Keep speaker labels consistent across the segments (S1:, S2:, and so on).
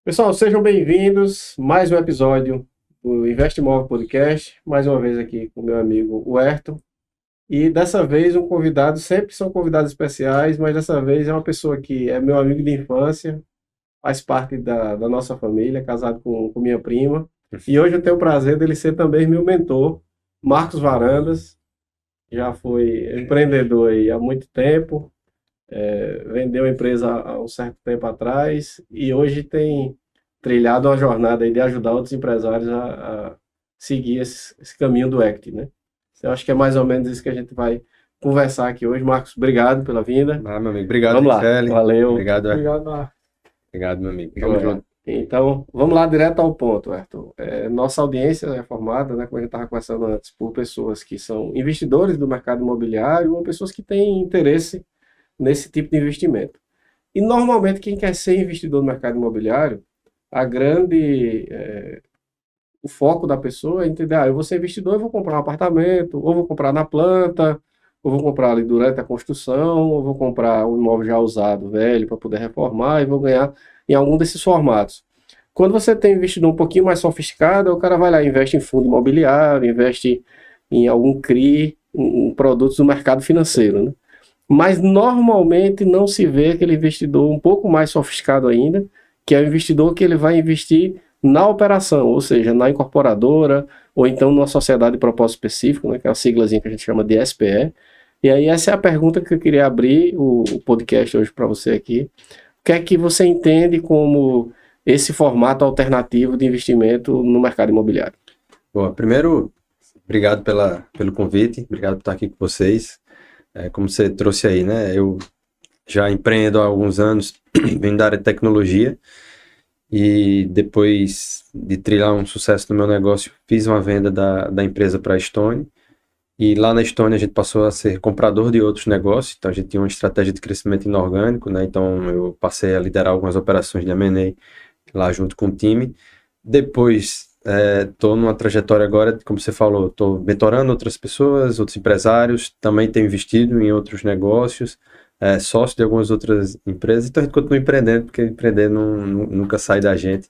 S1: Pessoal, sejam bem-vindos. Mais um episódio do Investe Imóvel Podcast. Mais uma vez aqui com o meu amigo Huerto. E dessa vez um convidado, sempre são convidados especiais, mas dessa vez é uma pessoa que é meu amigo de infância, faz parte da nossa família, casado com minha prima. E hoje eu tenho o prazer dele ser também meu mentor, Marcos Varandas. Já foi empreendedor aí há muito tempo. Vendeu a empresa há um certo tempo atrás e hoje tem trilhado uma jornada aí de ajudar outros empresários a seguir esse caminho do equity, né? Eu acho que é mais ou menos isso que a gente vai conversar aqui hoje. Marcos, obrigado pela vinda.
S2: Meu amigo. Obrigado,
S1: Vamos lá.
S2: Michele.
S1: Valeu.
S2: Obrigado,
S1: Obrigado, Marcos.
S2: Obrigado, meu amigo. Vamos junto.
S1: Então, vamos lá direto ao ponto, Arthur. Nossa audiência é formada, né, como a gente estava conversando antes, por pessoas que são investidores do mercado imobiliário ou pessoas que têm interesse nesse tipo de investimento. E normalmente quem quer ser investidor no mercado imobiliário, o foco da pessoa é entender, eu vou ser investidor, eu vou comprar um apartamento, ou vou comprar na planta, ou vou comprar ali durante a construção, ou vou comprar um imóvel já usado, velho, para poder reformar e vou ganhar em algum desses formatos. Quando você tem um investidor um pouquinho mais sofisticado, o cara vai lá e investe em fundo imobiliário, investe em algum CRI, em produtos do mercado financeiro, né? Mas normalmente não se vê aquele investidor um pouco mais sofisticado ainda, que é o investidor que ele vai investir na operação, ou seja, na incorporadora, ou então numa sociedade de propósito específico, né, que é a siglazinha que a gente chama de SPE. E aí essa é a pergunta que eu queria abrir o podcast hoje para você aqui. O que é que você entende como esse formato alternativo de investimento no mercado imobiliário?
S2: Bom, primeiro, obrigado pelo convite, obrigado por estar aqui com vocês. Como você trouxe aí, né? Eu já empreendo há alguns anos, venho da área de tecnologia e depois de trilhar um sucesso no meu negócio, fiz uma venda da empresa para a Estônia. E lá na Estônia a gente passou a ser comprador de outros negócios, então a gente tinha uma estratégia de crescimento inorgânico, né? Então eu passei a liderar algumas operações de M&A lá junto com o time. Depois estou numa trajetória agora, como você falou, estou mentorando outras pessoas, outros empresários, também tenho investido em outros negócios, sócio de algumas outras empresas, então a gente continua empreendendo, porque empreender nunca sai da gente,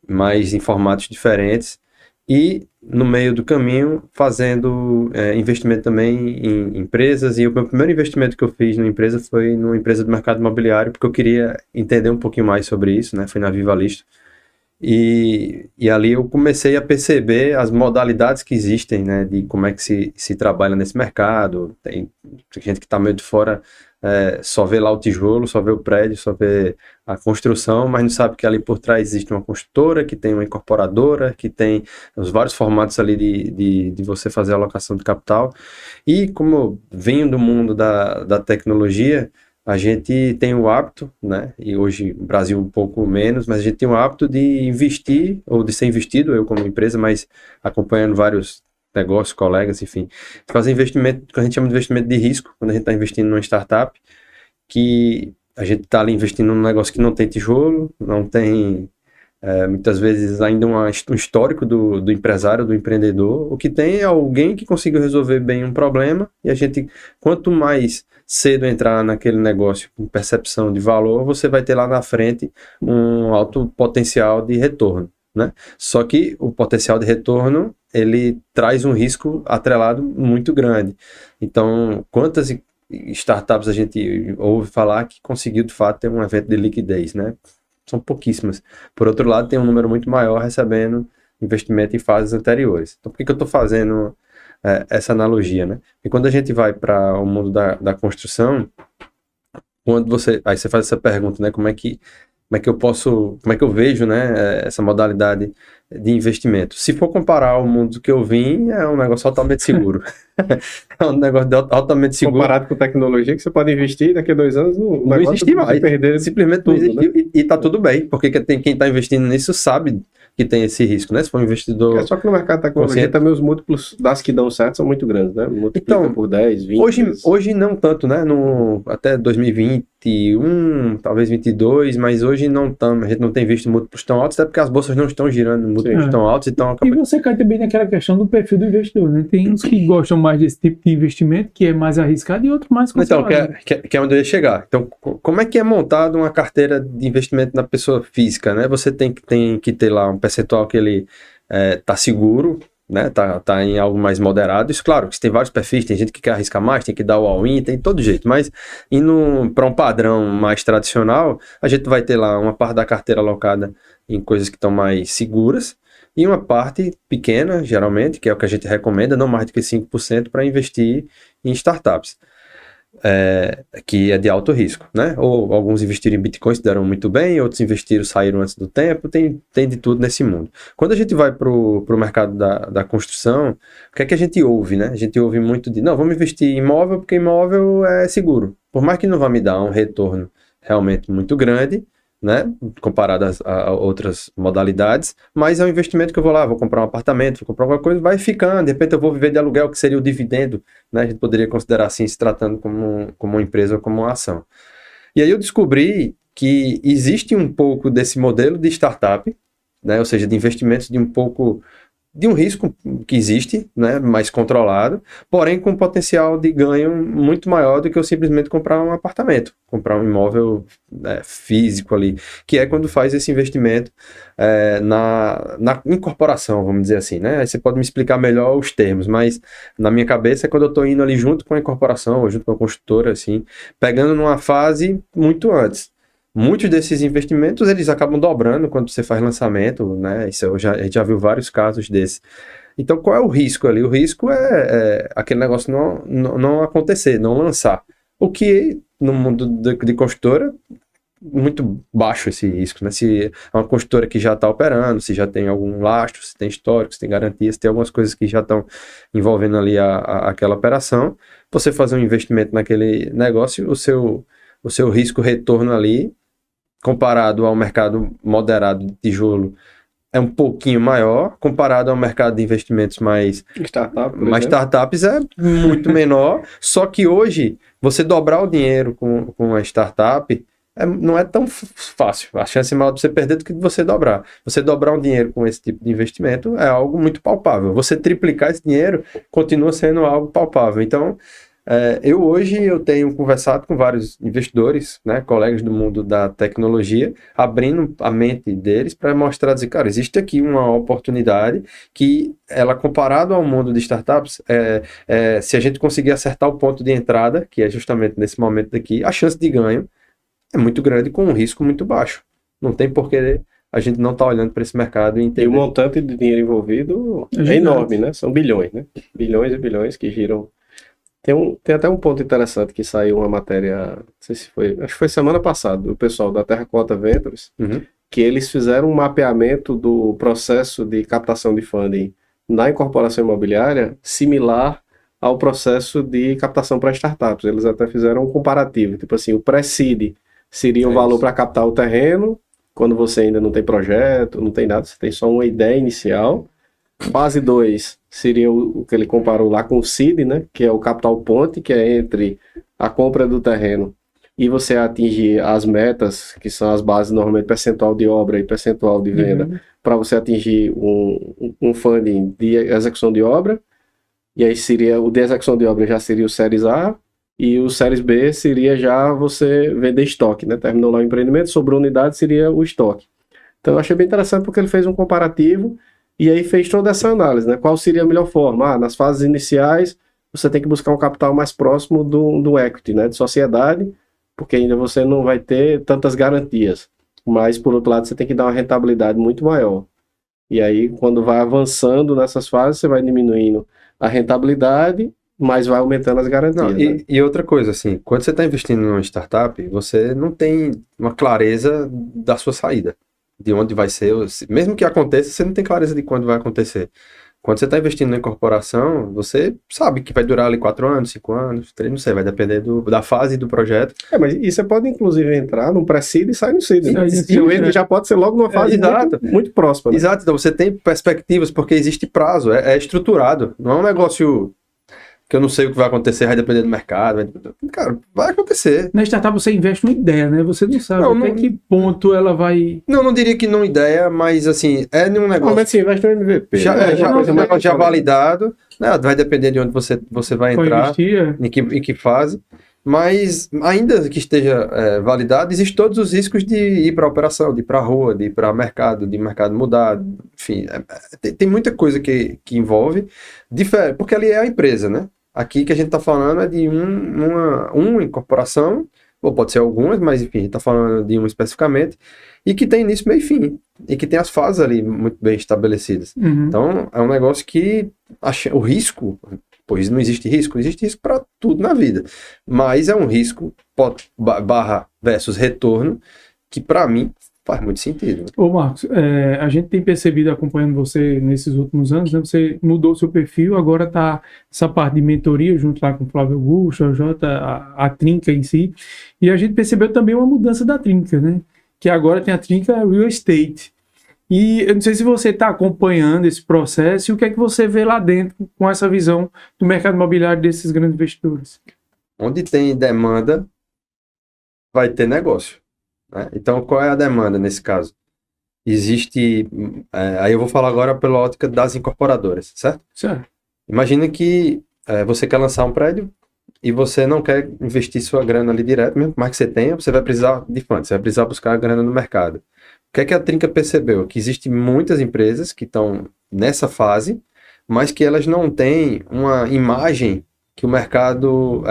S2: mas em formatos diferentes. E no meio do caminho fazendo investimento também em empresas, e o meu primeiro investimento que eu fiz numa empresa foi numa empresa do mercado imobiliário, porque eu queria entender um pouquinho mais sobre isso, né? Foi na Viva Listo. E ali eu comecei a perceber as modalidades que existem, né, de como é que se trabalha nesse mercado. Tem gente que está meio de fora, só vê lá o tijolo, só vê o prédio, só vê a construção, mas não sabe que ali por trás existe uma construtora, que tem uma incorporadora, que tem os vários formatos ali de você fazer a alocação de capital. E como eu venho do mundo da tecnologia, a gente tem o hábito, né, e hoje no Brasil um pouco menos, mas a gente tem o hábito de investir, ou de ser investido, eu como empresa, mas acompanhando vários negócios, colegas, enfim, fazer investimento, que a gente chama de investimento de risco, quando a gente está investindo numa startup, que a gente está ali investindo num negócio que não tem tijolo, não tem, muitas vezes, ainda um histórico do empresário, do empreendedor. O que tem é alguém que conseguiu resolver bem um problema, e a gente, quanto mais cedo entrar naquele negócio com percepção de valor, você vai ter lá na frente um alto potencial de retorno, né? Só que o potencial de retorno, ele traz um risco atrelado muito grande. Então, quantas startups a gente ouve falar que conseguiu de fato ter um evento de liquidez, né? São pouquíssimas. Por outro lado, tem um número muito maior recebendo investimento em fases anteriores. Então, por que eu estou fazendo essa analogia, né? E quando a gente vai para o mundo da construção, aí você faz essa pergunta, né? Como é que eu vejo, né, essa modalidade de investimento? Se for comparar ao mundo que eu vim, é um negócio altamente seguro. É um negócio altamente seguro.
S1: Comparado com tecnologia, que você pode investir daqui a 2 anos,
S2: não existe mais.
S1: Perder
S2: simplesmente tudo, não existe, né? E tá tudo bem, porque quem está investindo nisso sabe que tem esse risco, né? Se for um investidor...
S1: Só que no mercado de tecnologia também os múltiplos das que dão certo são muito grandes, né? Multiplica por 10, 20...
S2: Hoje não tanto, né? Até 2020, 21, talvez 22, mas hoje a gente não tem visto múltiplos tão altos, até porque as bolsas não estão girando múltiplos tão altos, então
S3: E você cai também naquela questão do perfil do investidor, né? Tem uns que gostam mais desse tipo de investimento, que é mais arriscado, e outros mais conservador.
S2: Então, que é onde eu ia chegar. Então, como é que é montada uma carteira de investimento na pessoa física, né? Você tem que ter lá um percentual que ele tá seguro, né? Tá em algo mais moderado. Isso, claro, que tem vários perfis, tem gente que quer arriscar mais, tem que dar o all-in, tem de todo jeito. Mas indo para um padrão mais tradicional, a gente vai ter lá uma parte da carteira alocada em coisas que estão mais seguras e uma parte pequena, geralmente, que é o que a gente recomenda, não mais do que 5% para investir em startups. Que é de alto risco, né? Ou alguns investiram em Bitcoin, se deram muito bem, outros investiram, saíram antes do tempo, tem de tudo nesse mundo. Quando a gente vai para o mercado da construção, o que é que a gente ouve, né? A gente ouve muito não, vamos investir em imóvel porque imóvel é seguro. Por mais que não vá me dar um retorno realmente muito grande, né, comparado a outras modalidades, mas é um investimento que eu vou lá, vou comprar um apartamento, vou comprar alguma coisa, vai ficando, de repente eu vou viver de aluguel, que seria o dividendo, né, a gente poderia considerar assim, se tratando como uma empresa ou como uma ação. E aí eu descobri que existe um pouco desse modelo de startup, né, ou seja, de investimentos de um risco que existe, né, mais controlado, porém com potencial de ganho muito maior do que eu simplesmente comprar um apartamento, comprar um imóvel físico ali, que é quando faz esse investimento na incorporação, vamos dizer assim, né? Aí você pode me explicar melhor os termos, mas na minha cabeça é quando eu estou indo ali junto com a incorporação, ou junto com a construtora, assim, pegando numa fase muito antes. Muitos desses investimentos, eles acabam dobrando quando você faz lançamento, né? A gente já viu vários casos desses. Então, qual é o risco ali? O risco é aquele negócio não acontecer, não lançar. O que, no mundo de construtora, muito baixo esse risco, né? Se é uma construtora que já está operando, se já tem algum lastro, se tem histórico, se tem garantia, se tem algumas coisas que já estão envolvendo ali aquela operação, você fazer um investimento naquele negócio, o seu risco-retorno ali, comparado ao mercado moderado de tijolo, é um pouquinho maior, comparado ao mercado de investimentos mais startups é muito menor, só que hoje, você dobrar o dinheiro com a startup não é tão fácil, a chance é maior de você perder do que de você dobrar. Você dobrar um dinheiro com esse tipo de investimento é algo muito palpável, você triplicar esse dinheiro continua sendo algo palpável, então hoje eu tenho conversado com vários investidores, né, colegas do mundo da tecnologia, abrindo a mente deles para mostrar, dizer, cara, existe aqui uma oportunidade que ela, comparado ao mundo de startups, se a gente conseguir acertar o ponto de entrada, que é justamente nesse momento daqui, a chance de ganho é muito grande com um risco muito baixo. Não tem por que a gente não estar olhando para esse mercado e entender.
S1: E o montante de dinheiro envolvido é enorme, né? São bilhões, né? Bilhões e bilhões que giram. Tem até um ponto interessante que saiu uma matéria, não sei se foi, acho que foi semana passada, do pessoal da Terracota Ventures, que eles fizeram um mapeamento do processo de captação de funding na incorporação imobiliária similar ao processo de captação para startups. Eles até fizeram um comparativo, tipo assim, o pré-seed seria o valor para captar o terreno, quando você ainda não tem projeto, não tem nada, você tem só uma ideia inicial. Fase 2 seria o que ele comparou lá com o seed, né, que é o capital ponte, que é entre a compra do terreno e você atingir as metas, que são as bases normalmente percentual de obra e percentual de venda, para você atingir um funding de execução de obra. E aí seria o de execução de obra já seria o Series A, e o Series B seria já você vender estoque, né? Terminou lá o empreendimento, sobrou unidade, seria o estoque. Então eu achei bem interessante porque ele fez um comparativo e aí fez toda essa análise, né? Qual seria a melhor forma? Nas fases iniciais, você tem que buscar um capital mais próximo do equity, né? De sociedade, porque ainda você não vai ter tantas garantias. Mas, por outro lado, você tem que dar uma rentabilidade muito maior. E aí, quando vai avançando nessas fases, você vai diminuindo a rentabilidade, mas vai aumentando as garantias. Né?
S2: E outra coisa, assim, quando você está investindo numa startup, você não tem uma clareza da sua saída, de onde vai ser, mesmo que aconteça, você não tem clareza de quando vai acontecer. Quando você está investindo na incorporação, você sabe que vai durar ali 4 anos, 5 anos, 3, não sei, vai depender da fase do projeto.
S1: Mas e você pode, inclusive, entrar num pré-seed e sair no seed. Né? E o ele já pode ser logo numa fase muito próxima. Né?
S2: Exato, então você tem perspectivas, porque existe prazo, é estruturado, não é um negócio que eu não sei o que vai acontecer, vai depender do mercado. Cara, vai acontecer.
S3: Na startup você investe uma ideia, né? Você não sabe até que ponto ela vai...
S2: Não diria que não ideia, mas assim, é num negócio...
S1: Normalmente se investe no MVP.
S2: Já validado, né? Vai depender de onde você vai entrar, em que fase. Mas ainda que esteja validado, existem todos os riscos de ir para a operação, de ir para a rua, de ir para mercado, de mercado mudar, enfim, tem muita coisa que envolve, porque ali é a empresa, né? Aqui que a gente está falando é de uma incorporação, ou pode ser algumas, mas enfim, a gente está falando de uma especificamente, e que tem início, meio e fim, e que tem as fases ali muito bem estabelecidas. Então, é um negócio que o risco... Pois não existe risco para tudo na vida. Mas é um risco barra versus retorno que para mim faz muito sentido.
S3: Ô Marcos, a gente tem percebido acompanhando você nesses últimos anos, né, você mudou seu perfil, agora está essa parte de mentoria junto lá com o Flávio Augusto, a Trinca em si, e a gente percebeu também uma mudança da Trinca, né? Que agora tem a Trinca Real Estate. E eu não sei se você está acompanhando esse processo e o que é que você vê lá dentro com essa visão do mercado imobiliário desses grandes investidores.
S2: Onde tem demanda, vai ter negócio, né? Então, qual é a demanda nesse caso? Existe... aí eu vou falar agora pela ótica das incorporadoras, certo?
S3: Certo.
S2: Imagina que você quer lançar um prédio e você não quer investir sua grana ali direto, mesmo mais que você tenha, você vai precisar de fundos, você vai precisar buscar a grana no mercado. O que é que a Trinca percebeu? Que existem muitas empresas que estão nessa fase, mas que elas não têm uma imagem que o mercado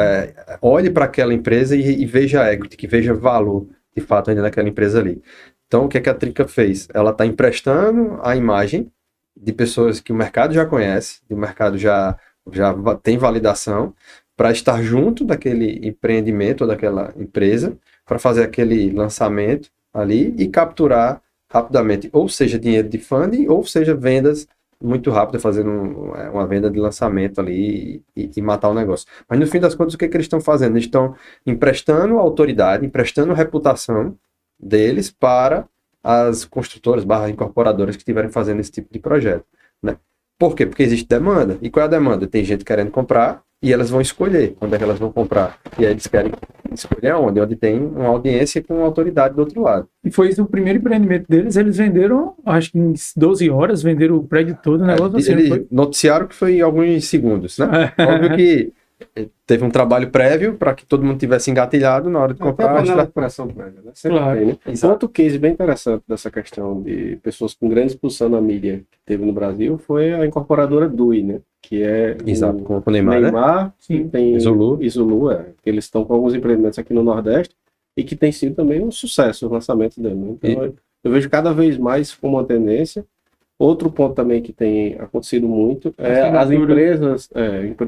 S2: olhe para aquela empresa e veja equity, que veja valor, de fato, ainda naquela empresa ali. Então, o que é que a Trinca fez? Ela está emprestando a imagem de pessoas que o mercado já conhece, que o mercado já tem validação, para estar junto daquele empreendimento ou daquela empresa, para fazer aquele lançamento ali e capturar rapidamente, ou seja, dinheiro de funding, ou seja, vendas muito rápidas, fazendo uma venda de lançamento ali e matar o negócio. Mas no fim das contas, o que eles estão fazendo? Eles estão emprestando autoridade, emprestando reputação deles para as construtoras, incorporadoras que estiverem fazendo esse tipo de projeto, né? Por quê? Porque existe demanda. E qual é a demanda? Tem gente querendo comprar e elas vão escolher onde é que elas vão comprar. E aí eles querem escolher onde? Onde tem uma audiência com uma autoridade do outro lado.
S3: E foi isso o primeiro empreendimento deles. Eles venderam, acho que em 12 horas, venderam o prédio todo, o negócio assim.
S2: Eles noticiaram que foi em alguns segundos, né? Óbvio que teve um trabalho prévio para que todo mundo tivesse engatilhado na hora de comprar.
S1: Até a recuperação prévia, né? Sempre
S3: Claro.
S1: tem, né? Outro case bem interessante dessa questão de pessoas com grande exposição na mídia que teve no Brasil foi a incorporadora DUI, né? Que é
S2: Exato, com o Neymar, né?
S1: Sim, tem Isolu, que eles estão com alguns empreendimentos aqui no Nordeste e que tem sido também um sucesso o lançamento dele, né? Então eu vejo cada vez mais como uma tendência. Outro ponto também que tem acontecido muito é as empresas,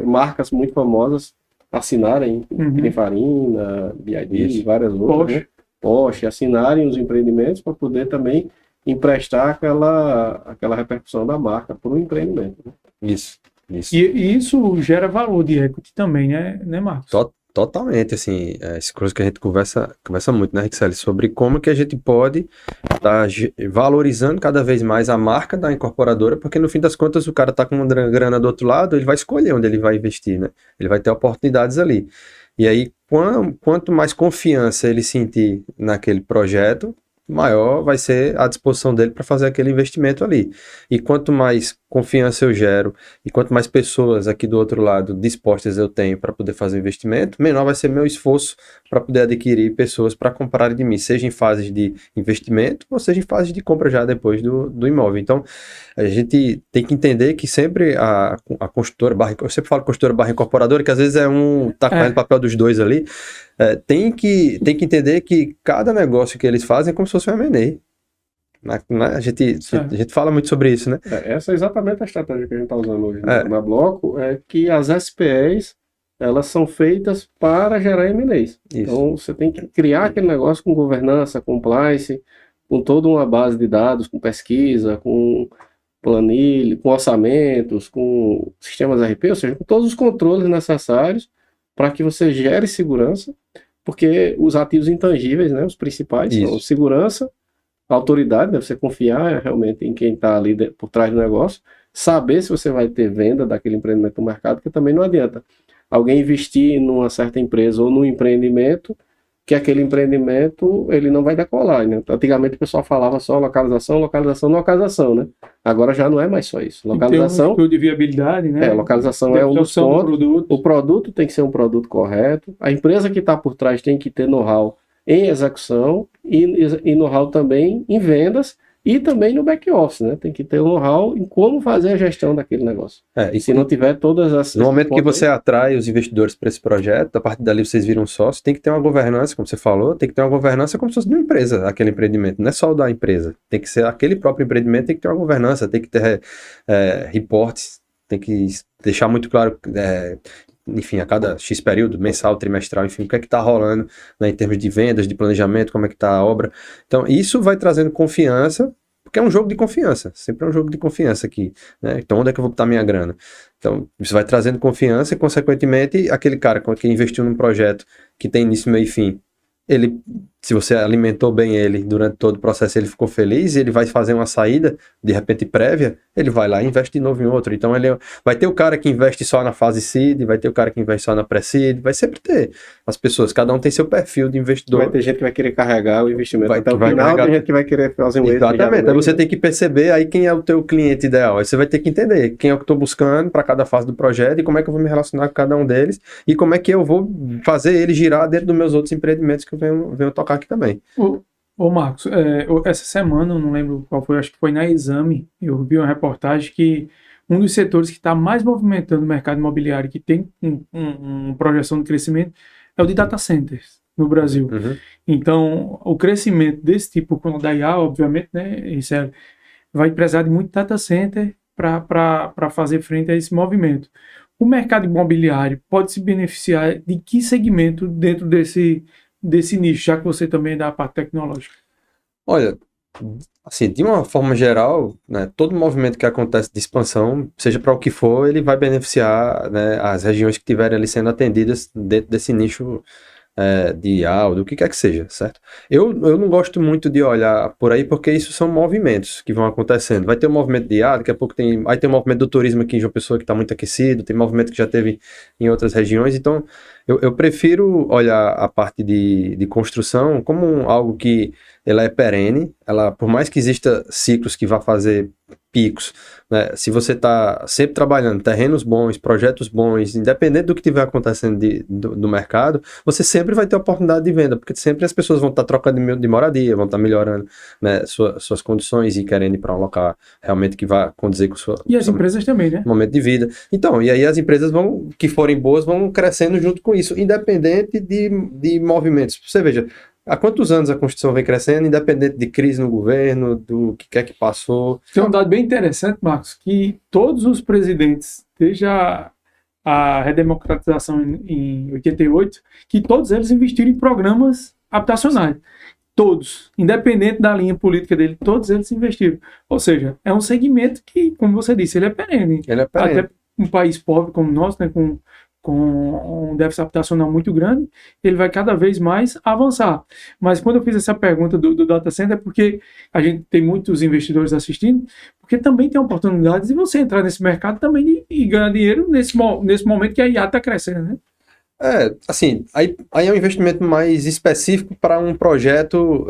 S1: marcas muito famosas assinarem, Pininfarina, BID, várias outras, né? Porsche, assinarem os empreendimentos para poder também emprestar aquela repercussão da marca para o empreendimento, né?
S2: Isso.
S3: E isso gera valor de equity também, né, Marcos?
S2: Totalmente, assim, essa coisa que a gente conversa muito, né, Rixele, sobre como que a gente pode estar valorizando cada vez mais a marca da incorporadora, porque no fim das contas o cara está com uma grana do outro lado, ele vai escolher onde ele vai investir, né? Ele vai ter oportunidades ali. E aí, quanto mais confiança ele sentir naquele projeto, maior vai ser a disposição dele para fazer aquele investimento ali. E quanto mais confiança eu gero e quanto mais pessoas aqui do outro lado dispostas eu tenho para poder fazer investimento, menor vai ser meu esforço para poder adquirir pessoas para comprarem de mim, seja em fases de investimento ou seja em fases de compra já depois do imóvel. Então, a gente tem que entender que sempre a construtora, eu sempre falo construtora / incorporadora, que às vezes tá fazendo o papel dos dois ali, tem que entender que cada negócio que eles fazem é como se fosse um M&A. A gente fala muito sobre isso, né?
S1: Essa é exatamente a estratégia que a gente está usando hoje na Bloco, é que as SPEs, elas são feitas para gerar M&As. Então, você tem que criar aquele negócio com governança, compliance, com toda uma base de dados, com pesquisa, com planilha, com orçamentos, com sistemas RP, ou seja, com todos os controles necessários para que você gere segurança, porque os ativos intangíveis, né, os principais, são segurança, autoridade, deve você confiar realmente em quem está ali por trás do negócio, saber se você vai ter venda daquele empreendimento no mercado, porque também não adianta alguém investir numa certa empresa ou num empreendimento que aquele empreendimento ele não vai decolar, né? Antigamente o pessoal falava só localização, localização, localização, né? Agora já não é mais só isso. Localização,
S3: tem um estudo de viabilidade, né?
S1: Localização é um dos pontos. O produto tem que ser um produto correto. A empresa que está por trás tem que ter know-how em execução e know-how também em vendas e também no back-office, né? Tem que ter know-how em como fazer a gestão daquele negócio.
S2: E
S1: se não tiver todas essas...
S2: No momento que você atrai os investidores para esse projeto, a partir dali vocês viram sócio, tem que ter uma governança, como você falou, tem que ter uma governança como se fosse de uma empresa, aquele empreendimento. Não é só o da empresa. Tem que ser aquele próprio empreendimento, tem que ter uma governança, tem que ter reportes, tem que deixar muito claro... enfim, a cada X período, mensal, trimestral, enfim, o que é que está rolando, né, em termos de vendas, de planejamento, como é que está a obra. Então, isso vai trazendo confiança, porque é um jogo de confiança, sempre é um jogo de confiança aqui, né? Então, onde é que eu vou botar minha grana? Então, isso vai trazendo confiança e, consequentemente, aquele cara que investiu num projeto que tem início, meio e fim, ele, se você alimentou bem ele durante todo o processo, ele ficou feliz, e ele vai fazer uma saída, de repente prévia, ele vai lá e investe de novo em outro. Então ele vai ter o cara que investe só na fase seed, vai ter o cara que investe só na pré-seed, vai sempre ter as pessoas, cada um tem seu perfil de investidor.
S1: Vai ter gente que vai querer carregar o investimento
S2: até
S1: o final, tem gente que vai querer fazer um exit.
S2: Exatamente, aí você tem que perceber aí quem é o teu cliente ideal, aí você vai ter que entender quem é o que eu estou buscando para cada fase do projeto e como é que eu vou me relacionar com cada um deles e como é que eu vou fazer ele girar dentro dos meus outros empreendimentos que eu venho tocar aqui também.
S3: Ô Marcos, essa semana, eu não lembro qual foi, acho que foi na Exame, eu vi uma reportagem que um dos setores que está mais movimentando o mercado imobiliário, que tem uma projeção de crescimento, é o de data centers no Brasil.
S2: Uhum.
S3: Então, o crescimento desse tipo, da IA, obviamente, né, isso vai precisar de muito data center para fazer frente a esse movimento. O mercado imobiliário pode se beneficiar de que segmento dentro desse nicho, já que você também é da parte tecnológica?
S2: Olha, assim, de uma forma geral, né, todo movimento que acontece de expansão, seja para o que for, ele vai beneficiar, né, as regiões que estiverem ali sendo atendidas dentro desse nicho de IA, ou do que quer que seja, certo? Eu não gosto muito de olhar por aí, porque isso são movimentos que vão acontecendo. Vai ter um movimento de IA, daqui a pouco vai ter um movimento do turismo aqui em João Pessoa que está muito aquecido, tem movimento que já teve em outras regiões, então eu prefiro olhar a parte de construção como algo que ela é perene, por mais que exista ciclos que vá fazer picos, né? Se você está sempre trabalhando terrenos bons, projetos bons, independente do que estiver acontecendo do mercado, você sempre vai ter oportunidade de venda, porque sempre as pessoas vão estar trocando de moradia, vão estar melhorando, né, suas condições e querendo ir para um local realmente que vá condizer com sua...
S3: E as empresas também, né?
S2: Momento de vida. Então, e aí as empresas que forem boas, vão crescendo junto com isso, independente de movimentos. Você veja, há quantos anos a construção vem crescendo, independente de crise no governo, do que quer que passou?
S3: Tem um dado bem interessante, Marcos, que todos os presidentes, desde a redemocratização em 88, que todos eles investiram em programas habitacionais. Todos, independente da linha política dele, todos eles investiram. Ou seja, é um segmento que, como você disse, ele é perene.
S2: Ele é perene.
S3: Até um país pobre como o nosso, né, com um déficit habitacional muito grande, ele vai cada vez mais avançar. Mas quando eu fiz essa pergunta do data center, é porque a gente tem muitos investidores assistindo, porque também tem oportunidades de você entrar nesse mercado também e ganhar dinheiro nesse momento que a IA está crescendo, né?
S2: Assim, aí é um investimento mais específico para um projeto,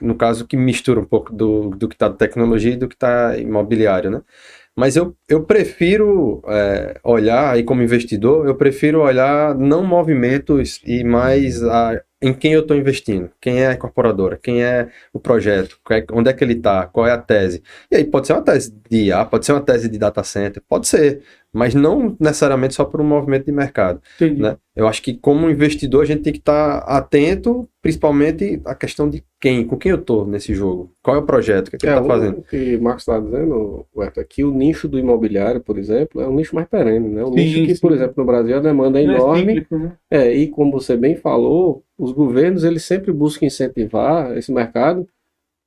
S2: no caso, que mistura um pouco do que está de tecnologia e do que está imobiliário, né? Mas eu prefiro olhar, aí como investidor, eu prefiro olhar não movimentos e mais em quem eu estou investindo, quem é a incorporadora, quem é o projeto, onde é que ele está, qual é a tese. E aí pode ser uma tese de IA, pode ser uma tese de data center, pode ser, mas não necessariamente só por um movimento de mercado.
S3: Entendi.
S2: Né? Eu acho que como investidor a gente tem que estar atento, principalmente à questão de com quem eu estou nesse jogo, qual é o projeto, o que ele está fazendo.
S1: O que o Marcos está dizendo, Huerta, é que o nicho do imobiliário, por exemplo, é um nicho mais perene, né? Nicho que, por exemplo, no Brasil a demanda é enorme, cíclico, né? E como você bem falou, os governos eles sempre buscam incentivar esse mercado,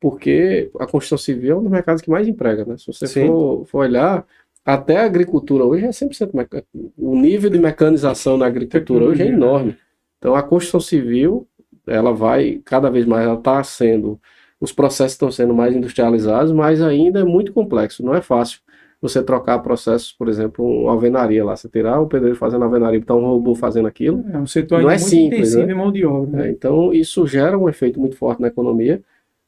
S1: porque a construção civil é um dos mercados que mais emprega, né? Se você for olhar, até a agricultura hoje é 100% mecânica. O nível de mecanização na agricultura hoje é enorme. Então a construção civil, ela vai cada vez mais, ela está sendo, os processos estão sendo mais industrializados, mas ainda é muito complexo, não é fácil você trocar processos, por exemplo, uma alvenaria lá, você tirar o pedreiro fazendo alvenaria, botar um robô fazendo aquilo,
S3: É um setor
S1: não
S3: ainda
S1: é
S3: muito
S1: simples,
S3: intensivo
S1: né?
S3: em mão de obra, né?
S1: Então, isso gera um efeito muito forte na economia,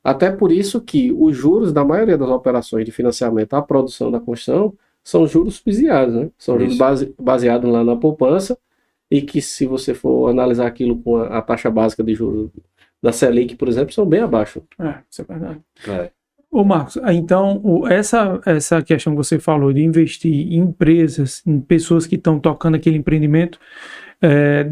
S1: até por isso que os juros da maioria das operações de financiamento à produção da construção são juros subsidiados, né? São juros
S2: Isso.
S1: baseados lá na poupança, e que se você for analisar aquilo com a taxa básica de juros da Selic, por exemplo, são bem abaixo.
S3: Isso é verdade.
S2: É.
S3: Ô Marcos, então essa questão que você falou de investir em empresas, em pessoas que estão tocando aquele empreendimento,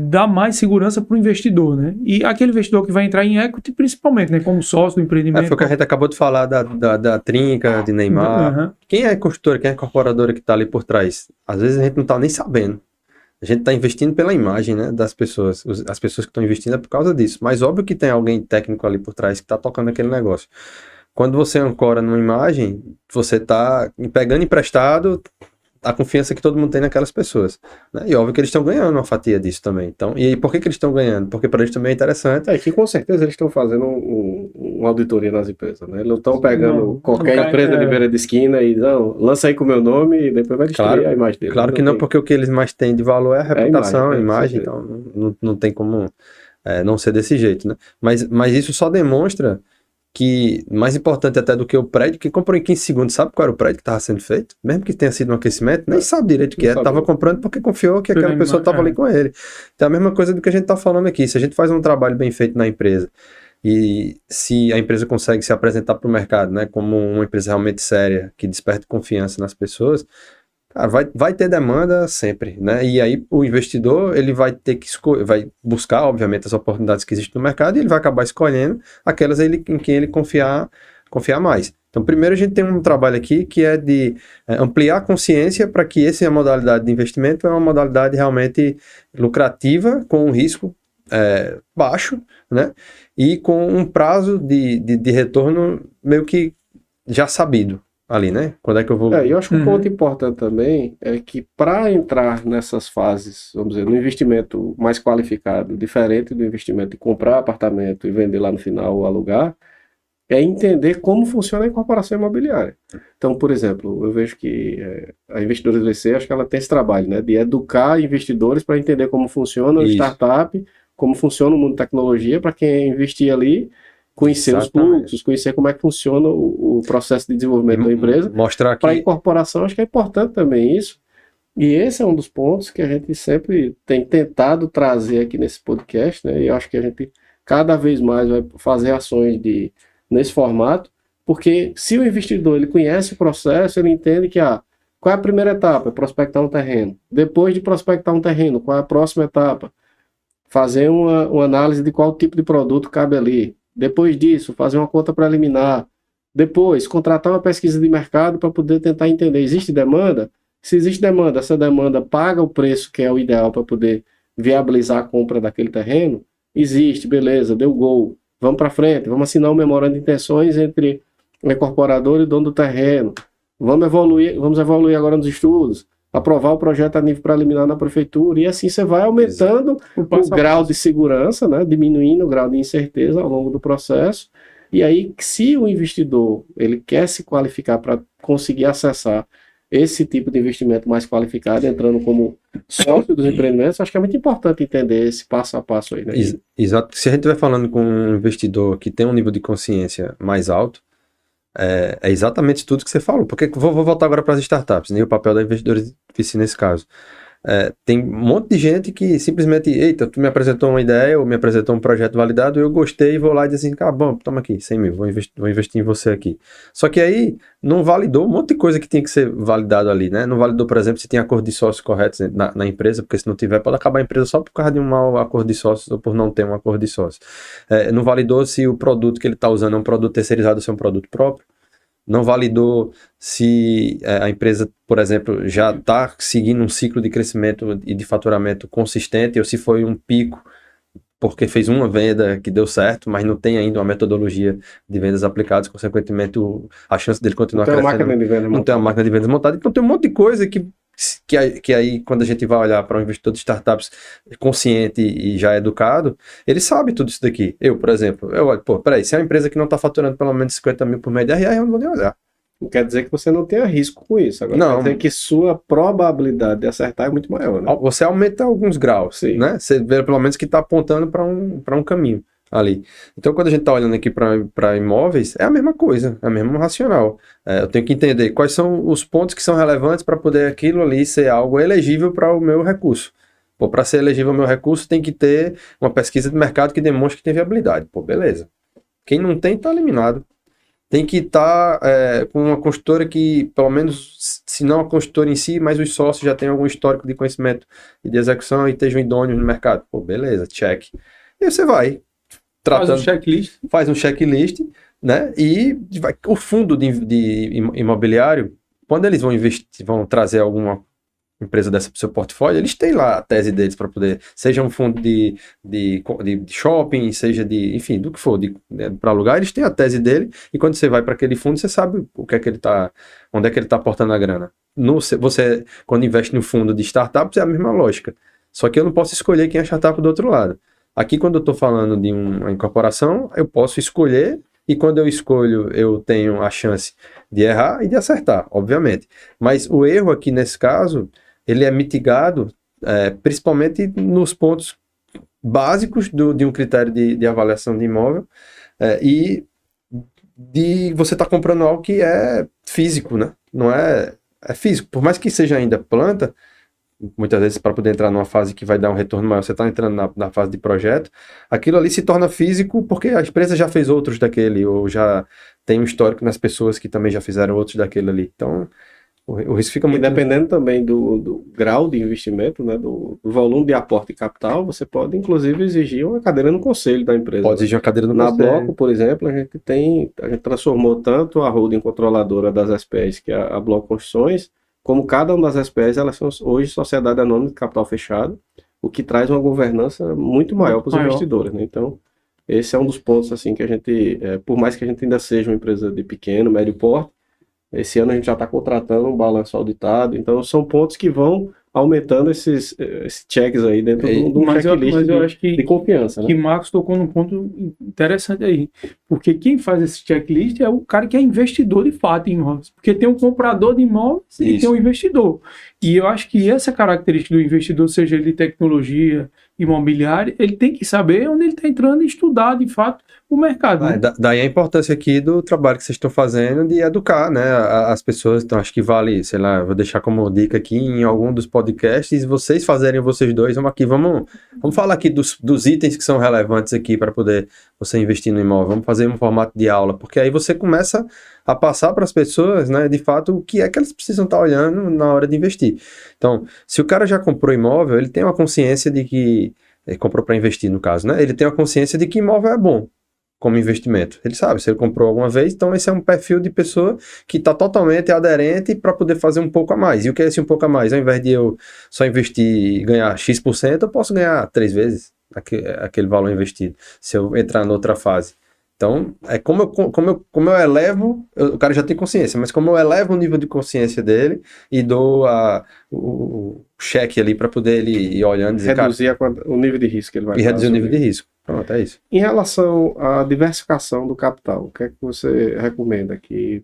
S3: dá mais segurança para o investidor, né? E aquele investidor que vai entrar em equity, principalmente, né? Como sócio do empreendimento.
S2: Foi o que a gente acabou de falar da Trinca, de Neymar.
S3: Uhum.
S2: Quem é a construtora, quem é a incorporadora que está ali por trás? Às vezes a gente não está nem sabendo. A gente está investindo pela imagem, né, das pessoas. As pessoas que estão investindo é por causa disso. Mas óbvio que tem alguém técnico ali por trás que está tocando aquele negócio. Quando você ancora numa imagem, você está pegando emprestado a confiança que todo mundo tem naquelas pessoas, né? E óbvio que eles estão ganhando uma fatia disso também. Então, e por que eles estão ganhando? Porque para eles também é interessante.
S1: É que com certeza eles estão fazendo uma auditoria nas empresas, né? Eles não estão pegando qualquer empresa de beira de esquina e não, lança aí com o meu nome e depois vai destruir a imagem dele.
S2: Claro que não, porque o que eles mais têm de valor é a reputação, a imagem,
S1: então
S2: não tem como não ser desse jeito, né? Mas isso só demonstra que, mais importante até do que o prédio, que comprou em 15 segundos, sabe qual era o prédio que estava sendo feito? Mesmo que tenha sido um aquecimento, nem sabe direito o que era, estava comprando porque confiou que aquela pessoa estava ali com ele. Então é a mesma coisa do que a gente está falando aqui. Se a gente faz um trabalho bem feito na empresa, e se a empresa consegue se apresentar para o mercado, né, como uma empresa realmente séria, que desperte confiança nas pessoas, cara, vai ter demanda sempre, né? E aí o investidor, ele vai ter que vai buscar, obviamente, as oportunidades que existem no mercado, e ele vai acabar escolhendo aquelas em quem ele confiar mais. Então, primeiro a gente tem um trabalho aqui que é de ampliar a consciência para que essa modalidade de investimento é uma modalidade realmente lucrativa, com um risco baixo, né? E com um prazo de retorno meio que já sabido ali, né? Quando é que eu vou...
S1: eu acho que um ponto importante também é que para entrar nessas fases, vamos dizer, no investimento mais qualificado, diferente do investimento de comprar apartamento e vender lá no final ou alugar, é entender como funciona a incorporação imobiliária. Então, por exemplo, eu vejo que a Investidores VC, acho que ela tem esse trabalho, né, de educar investidores para entender como funciona o startup, como funciona o mundo da tecnologia, para quem investir ali, conhecer os fluxos, conhecer como é que funciona o processo de desenvolvimento da empresa.
S2: Mostrar que...
S1: Para a incorporação, acho que é importante também isso. E esse é um dos pontos que a gente sempre tem tentado trazer aqui nesse podcast, né? E eu acho que a gente cada vez mais vai fazer ações nesse formato, porque se o investidor ele conhece o processo, ele entende que qual é a primeira etapa? É prospectar um terreno. Depois de prospectar um terreno, qual é a próxima etapa? Fazer uma análise de qual tipo de produto cabe ali. Depois disso, fazer uma conta preliminar. Depois, contratar uma pesquisa de mercado para poder tentar entender, existe demanda? Se existe demanda, essa demanda paga o preço que é o ideal para poder viabilizar a compra daquele terreno? Existe, beleza, deu gol. Vamos para frente, vamos assinar um memorando de intenções entre o incorporador e o dono do terreno. Vamos evoluir agora nos estudos, aprovar o projeto a nível preliminar na prefeitura, e assim você vai aumentando o grau de segurança, né, diminuindo o grau de incerteza ao longo do processo. E aí, se o investidor ele quer se qualificar para conseguir acessar esse tipo de investimento mais qualificado, entrando como sócio dos empreendimentos, acho que é muito importante entender esse passo a passo aí, né?
S2: Exato. Se a gente estiver falando com um investidor que tem um nível de consciência mais alto, é exatamente tudo que você falou. Porque vou voltar agora para as startups, né? O papel da Investidores VC nesse caso. Tem um monte de gente que simplesmente, eita, tu me apresentou uma ideia ou me apresentou um projeto validado, eu gostei e vou lá e diz assim, bom, toma aqui, 100 mil, vou investir em você aqui. Só que aí não validou um monte de coisa que tinha que ser validado ali, né? Não validou, por exemplo, se tem acordo de sócios corretos na empresa, porque se não tiver, pode acabar a empresa só por causa de um mau acordo de sócios ou por não ter um acordo de sócios. Não validou se o produto que ele está usando é um produto terceirizado ou se é um produto próprio. Não validou se a empresa, por exemplo, já está seguindo um ciclo de crescimento e de faturamento consistente, ou se foi um pico porque fez uma venda que deu certo, mas não tem ainda uma metodologia de vendas aplicadas, consequentemente a chance dele continuar crescendo. Não tem uma máquina de vendas montada. Então tem um monte de coisa que aí, quando a gente vai olhar para um investidor de startups consciente e já educado, ele sabe tudo isso daqui. Eu, por exemplo, eu olho, peraí, se é uma empresa que não está faturando pelo menos 50 mil por mês de RR, eu não vou nem olhar.
S1: Não quer dizer que você não tenha risco com isso. Agora,
S2: Não.
S1: quer dizer que sua probabilidade de acertar é muito maior, né?
S2: Você aumenta alguns graus,
S1: Sim.
S2: né? Você vê pelo menos que está apontando para um caminho ali. Então, quando a gente está olhando aqui para imóveis, é a mesma coisa, é o mesmo racional. Eu tenho que entender quais são os pontos que são relevantes para poder aquilo ali ser algo elegível para o meu recurso. Pô, para ser elegível ao meu recurso, tem que ter uma pesquisa de mercado que demonstre que tem viabilidade. Pô, beleza. Quem não tem, está eliminado. Tem que estar com uma consultora que, pelo menos, se não a consultora em si, mas os sócios já têm algum histórico de conhecimento e de execução e estejam idôneos no mercado. Pô, beleza, check. E você vai tratando, faz um checklist, né? E o fundo de imobiliário, quando eles vão investir, vão trazer alguma empresa dessa para o seu portfólio, eles têm lá a tese deles para poder, seja um fundo de shopping, seja enfim, do que for, para alugar, eles têm a tese dele, e quando você vai para aquele fundo, você sabe o que é que ele tá, onde é que ele está aportando a grana. Você, quando investe no fundo de startups, é a mesma lógica. Só que eu não posso escolher quem é startup do outro lado. Aqui, quando eu estou falando de uma incorporação, eu posso escolher, e quando eu escolho, eu tenho a chance de errar e de acertar, obviamente. Mas o erro aqui, nesse caso, ele é mitigado principalmente nos pontos básicos de um critério de avaliação de imóvel e de você estar comprando algo que é físico, né? Não é físico. Por mais que seja ainda planta, muitas vezes para poder entrar numa fase que vai dar um retorno maior, você está entrando na fase de projeto, aquilo ali se torna físico porque a empresa já fez outros daquele, ou já tem um histórico nas pessoas que também já fizeram outros daquele ali. Então, o risco fica muito...
S1: E dependendo também do grau de investimento, né, do volume de aporte de capital, você pode, inclusive, exigir uma cadeira no conselho da empresa.
S2: Pode exigir uma cadeira no
S1: Na
S2: conselho.
S1: Bloco, por exemplo, a gente transformou tanto a holding controladora das SPs, que é a Bloco Construções, como cada uma das SPs, elas são hoje sociedade anônima de capital fechado, o que traz uma governança muito maior para os investidores, né? Então, esse é um dos pontos assim que a gente, por mais que a gente ainda seja uma empresa de pequeno, médio porte, esse ano a gente já está contratando um balanço auditado, então são pontos que vão aumentando esses checks aí dentro de um checklist de confiança.
S3: Que Marcos tocou num ponto interessante aí, porque quem faz esse checklist é o cara que é investidor de fato em imóveis, porque tem um comprador de imóveis e tem um investidor. E eu acho que essa característica do investidor, seja ele de tecnologia, imobiliária, ele tem que saber onde ele está entrando e estudar de fato o mercado. Né?
S2: Daí a importância aqui do trabalho que vocês estão fazendo de educar, né, as pessoas. Então acho que vale, sei lá, vou deixar como dica aqui em algum dos podcasts, vocês fazerem vocês dois, vamos falar aqui dos itens que são relevantes aqui para poder você investir no imóvel, vamos fazer um formato de aula, porque aí você começa a passar para as pessoas, né, de fato, o que é que elas precisam estar olhando na hora de investir. Então, se o cara já comprou imóvel, ele tem uma consciência de que, ele comprou para investir no caso, né, ele tem uma consciência de que imóvel é bom como investimento. Ele sabe, se ele comprou alguma vez, então esse é um perfil de pessoa que está totalmente aderente para poder fazer um pouco a mais. E o que é esse um pouco a mais? Ao invés de eu só investir e ganhar X%, eu posso ganhar 3 vezes aquele valor investido, se eu entrar noutra fase. Então, como eu elevo, o cara já tem consciência, mas como eu elevo o nível de consciência dele e dou o cheque ali para poder ele ir olhando e dizer,
S1: reduzir o nível de risco que ele vai
S2: e reduzir o nível de risco. Pronto, é isso.
S1: Em relação à diversificação do capital, o que é que você recomenda aqui?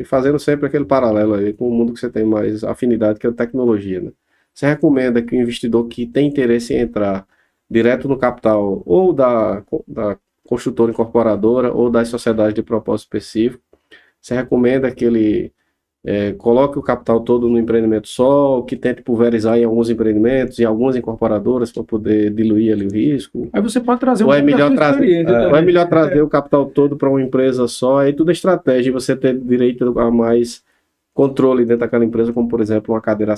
S1: Fazendo sempre aquele paralelo aí com o mundo que você tem mais afinidade, que é a tecnologia, né? Você recomenda que o investidor que tem interesse em entrar direto no capital ou da construtora incorporadora ou das sociedades de propósito específico, você recomenda que ele coloque o capital todo no empreendimento só, ou que tente pulverizar em alguns empreendimentos, em algumas incorporadoras para poder diluir ali o risco?
S3: Aí você pode trazer
S1: ou é melhor trazer o capital todo para uma empresa só, aí tudo é estratégia e você ter direito a mais controle dentro daquela empresa, como por exemplo uma cadeira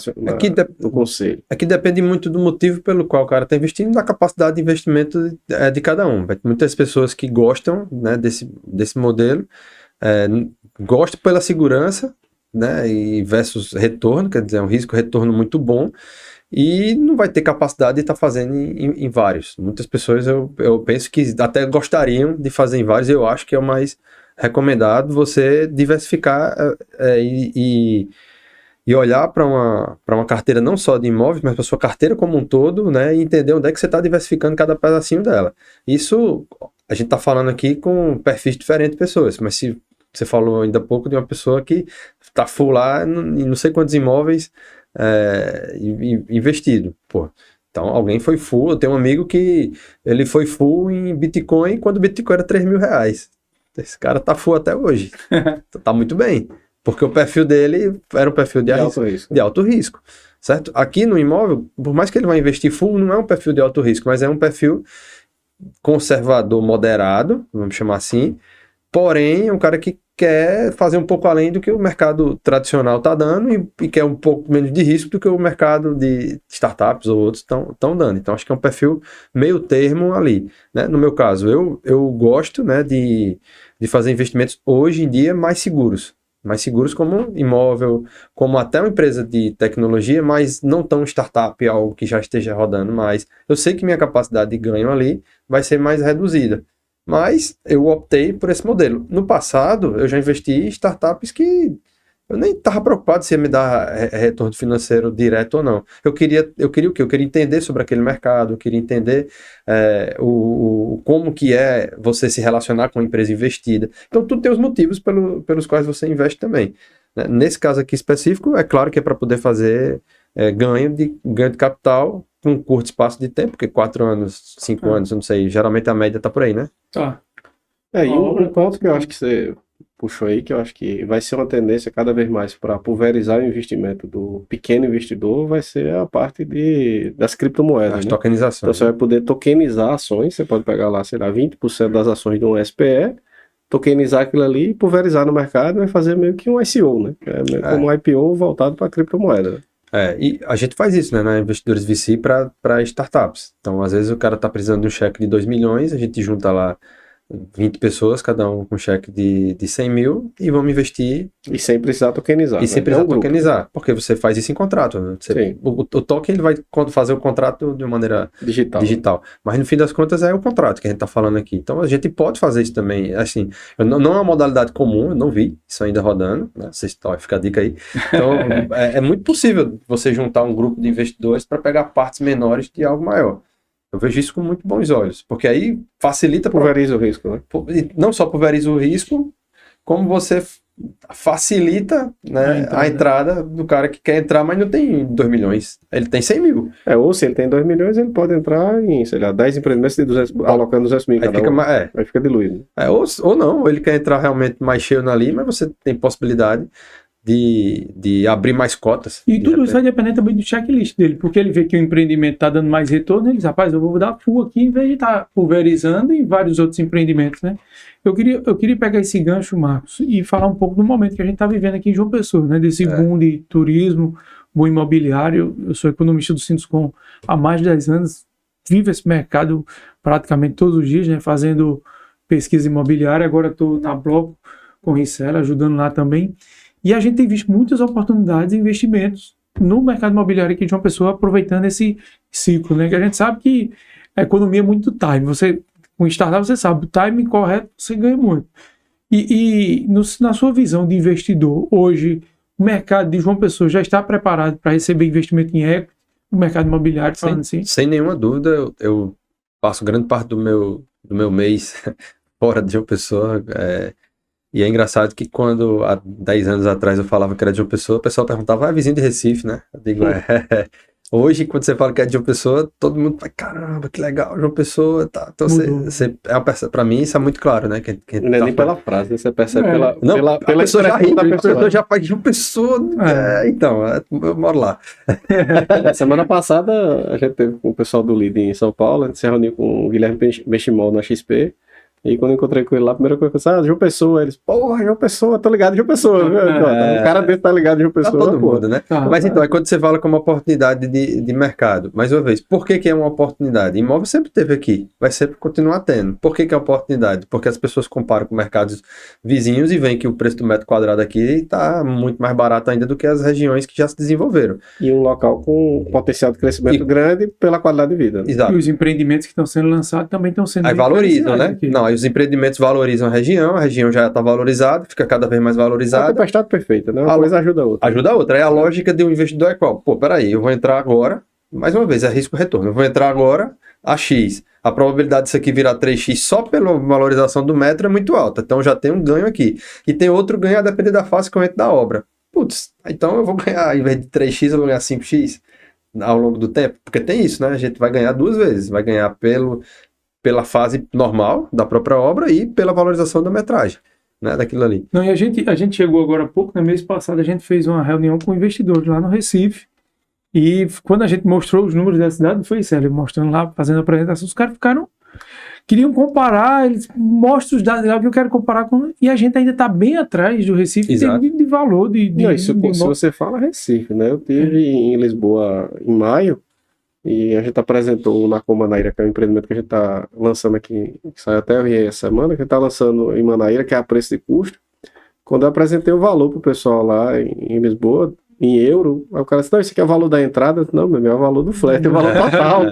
S1: no conselho.
S2: Aqui depende muito do motivo pelo qual o cara está investindo e da capacidade de investimento de cada um. Muitas pessoas que gostam, né, desse modelo, gostam pela segurança, né, e versus retorno, quer dizer, é um risco-retorno muito bom, e não vai ter capacidade de estar fazendo em vários. Muitas pessoas eu penso que até gostariam de fazer em vários, eu acho que é o mais recomendado você diversificar e olhar para uma carteira não só de imóveis, mas para sua carteira como um todo, né, e entender onde é que você está diversificando cada pedacinho dela. Isso, a gente está falando aqui com perfis diferentes de pessoas, mas se você falou ainda há pouco de uma pessoa que está full lá em não sei quantos imóveis investido. Pô, então alguém foi full. Eu tenho um amigo que ele foi full em Bitcoin quando o Bitcoin era R$3.000. Esse cara tá full até hoje. Tá muito bem. Porque o perfil dele era um perfil de alto risco. Certo? Aqui no imóvel, por mais que ele vá investir full, não é um perfil de alto risco, mas é um perfil conservador moderado, vamos chamar assim. Porém, é um cara que quer fazer um pouco além do que o mercado tradicional está dando e quer um pouco menos de risco do que o mercado de startups ou outros estão dando. Então, acho que é um perfil meio termo ali, né? No meu caso, eu gosto, né, de fazer investimentos hoje em dia mais seguros como imóvel, como até uma empresa de tecnologia, mas não tão startup, algo que já esteja rodando mais. Eu sei que minha capacidade de ganho ali vai ser mais reduzida. Mas eu optei por esse modelo. No passado, eu já investi em startups que eu nem estava preocupado se ia me dar retorno financeiro direto ou não. Eu queria o quê? Eu queria entender sobre aquele mercado, eu queria entender como que é você se relacionar com a empresa investida. Então, tudo tem os motivos pelos quais você investe também. Né? Nesse caso aqui específico, é claro que é para poder fazer ganho de capital com um curto espaço de tempo, porque 4 anos, 5 anos, eu não sei, geralmente a média tá por aí, né?
S3: Tá.
S1: E um ponto que eu acho que você puxou aí, que eu acho que vai ser uma tendência cada vez mais para pulverizar o investimento do pequeno investidor, vai ser a parte das criptomoedas,
S2: As
S1: né?
S2: tokenizações.
S1: Então você vai poder tokenizar ações, você pode pegar lá, sei lá, 20% das ações de um SPE, tokenizar aquilo ali e pulverizar no mercado e vai fazer meio que um ICO, né? É meio como um IPO voltado para criptomoeda.
S2: E a gente faz isso, né, na Investidores VC para startups. Então, às vezes o cara tá precisando de um cheque de 2 milhões, a gente junta lá 20 pessoas, cada um com cheque de 100 mil, e vamos investir.
S1: E sem precisar tokenizar.
S2: E sem precisar tokenizar, porque você faz isso em contrato. Né? O token ele vai fazer o contrato de maneira digital. Mas no fim das contas é o contrato que a gente está falando aqui. Então a gente pode fazer isso também. Assim, não é uma modalidade comum, eu não vi isso ainda rodando. Né? Fica a dica aí. Então é muito possível você juntar um grupo de investidores para pegar partes menores de algo maior. Eu vejo isso com muito bons olhos, porque aí facilita...
S1: Pulveriza o risco, né?
S2: Não só pulveriza o risco, como você facilita, né, a entrada do cara que quer entrar, mas não tem 2 milhões, ele tem 100 mil.
S1: Ou se ele tem 2 milhões, ele pode entrar em, sei lá, 10 empreendimentos de 200, alocando 200 mil cada um. Aí fica diluído.
S2: Ou não, ou ele quer entrar realmente mais cheio ali, mas você tem possibilidade de abrir mais cotas.
S3: E tudo isso vai depender também do checklist dele, porque ele vê que o empreendimento está dando mais retorno, ele diz, rapaz, eu vou dar full aqui em vez de estar pulverizando em vários outros empreendimentos, né? Eu queria pegar esse gancho, Marcos, e falar um pouco do momento que a gente está vivendo aqui em João Pessoa, né? Desse boom de turismo, boom imobiliário. Eu sou economista do Sinduscom há mais de 10 anos, vivo esse mercado praticamente todos os dias, né? Fazendo pesquisa imobiliária, agora estou na Bloco com o Ricela, ajudando lá também. E a gente tem visto muitas oportunidades de investimentos no mercado imobiliário aqui de João Pessoa, aproveitando esse ciclo, né? Que a gente sabe que a economia é muito time. Com startup, você sabe, o timing correto, você ganha muito. Na sua visão de investidor, hoje, o mercado de João Pessoa já está preparado para receber investimento em equity, o mercado imobiliário, falando assim?
S2: Sem nenhuma dúvida, eu passo grande parte do meu mês fora de João Pessoa, e é engraçado que quando, há 10 anos atrás, eu falava que era de João Pessoa, o pessoal perguntava, vizinho de Recife, né? Eu digo, Hoje, quando você fala que é de João Pessoa, todo mundo fala, caramba, que legal, João Pessoa, tá. Então, pra mim, isso é muito claro, né?
S1: Não é nem pela frase, né? Você percebe pela
S2: pessoa já ri, a pessoa já faz João Pessoa. Então, eu moro lá.
S1: Semana passada, a gente teve com o pessoal do LEAD em São Paulo, a gente se reuniu com o Guilherme Benchimol na XP. E quando eu encontrei com ele lá, a primeira coisa que eu disse, João Pessoa. Eles, porra, João Pessoa, tô ligado em João Pessoa. O cara dele tá ligado em João Pessoa.
S2: Tá todo mundo, né? Mas então, é quando você fala como oportunidade de mercado. Mais uma vez, por que é uma oportunidade? Imóvel sempre teve aqui, vai sempre continuar tendo. Por que é oportunidade? Porque as pessoas comparam com mercados vizinhos e veem que o preço do metro quadrado aqui tá muito mais barato ainda do que as regiões que já se desenvolveram.
S1: E um local com potencial de crescimento grande pela qualidade de vida.
S2: Exato.
S3: E os empreendimentos que estão sendo lançados também estão sendo...
S2: Aí valorizam, né?
S3: Aqui.
S2: Não, os empreendimentos valorizam a região já está valorizada, fica cada vez mais valorizada.
S1: É a tempestade perfeita, né? Uma coisa ajuda a outra.
S2: Ajuda a outra. Aí a lógica de um investidor é qual? Pô, peraí, eu vou entrar agora, mais uma vez, é risco-retorno. Eu vou entrar agora, a X. A probabilidade disso aqui virar 3x só pela valorização do metro é muito alta. Então já tem um ganho aqui. E tem outro ganho a depender da fase que eu entro da obra. Putz, então eu vou ganhar, em vez de 3x, eu vou ganhar 5x ao longo do tempo. Porque tem isso, né? A gente vai ganhar duas vezes. Vai ganhar pela fase normal da própria obra e pela valorização da metragem, né? Daquilo ali.
S3: Não, e a gente chegou agora há pouco, no mês passado, a gente fez uma reunião com investidores lá no Recife. E quando a gente mostrou os números da cidade, foi isso, ele mostrando lá, fazendo a apresentação, os caras queriam comparar, eles mostram os dados lá que eu quero comparar com, e a gente ainda está bem atrás do Recife de valor.
S1: Não, se você fala Recife, né? Eu estive em Lisboa em maio, e a gente apresentou na Manaíra, que é um empreendimento que a gente está lançando aqui, que sai até essa semana, que a gente está lançando em Manaíra, que é a preço de custo. Quando eu apresentei o valor para o pessoal lá em Lisboa, em euro, aí o cara disse, não, isso aqui é o valor da entrada. Não, meu, é o valor do flat, é o valor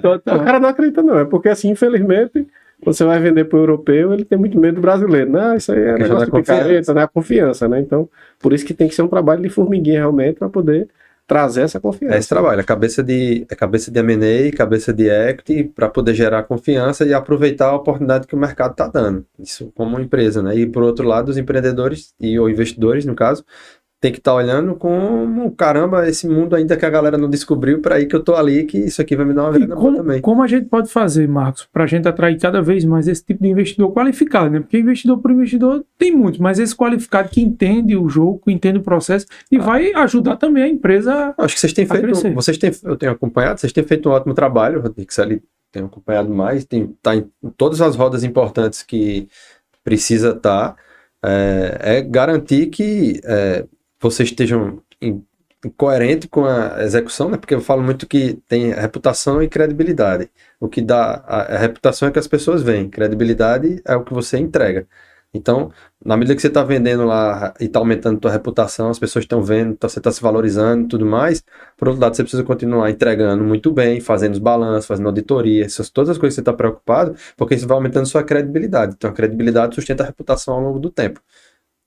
S1: total. O cara não acredita não, é porque assim, infelizmente, quando você vai vender para o europeu, ele tem muito medo do brasileiro. Não, isso aí é negócio de picareta, né? A confiança, né? Então, por isso que tem que ser um trabalho de formiguinha realmente para poder trazer essa confiança.
S2: É esse trabalho, é cabeça de M&A, cabeça de equity, para poder gerar confiança e aproveitar a oportunidade que o mercado está dando. Isso como uma empresa, né? E por outro lado, os empreendedores ou investidores, no caso, tem que estar olhando como, caramba, esse mundo ainda que a galera não descobriu, para aí que eu tô ali, que isso aqui vai me dar uma grana boa também.
S3: Como a gente pode fazer, Marcos, para a gente atrair cada vez mais esse tipo de investidor qualificado, né? Porque investidor por investidor tem muitos, mas esse qualificado que entende o jogo, que entende o processo e vai ajudar também a empresa.
S2: Acho que vocês têm feito, eu tenho acompanhado, vocês têm feito um ótimo trabalho, o Rodrigo Selli tem acompanhado mais, tá em todas as rodas importantes que precisa estar, é garantir que vocês estejam coerentes com a execução, né? Porque eu falo muito que tem reputação e credibilidade. O que dá a reputação é que as pessoas veem, credibilidade é o que você entrega. Então, na medida que você está vendendo lá e está aumentando a tua reputação, as pessoas estão vendo, você está se valorizando e tudo mais, por outro lado, você precisa continuar entregando muito bem, fazendo os balanços, fazendo auditoria, todas as coisas que você está preocupado, porque isso vai aumentando sua credibilidade. Então, a credibilidade sustenta a reputação ao longo do tempo.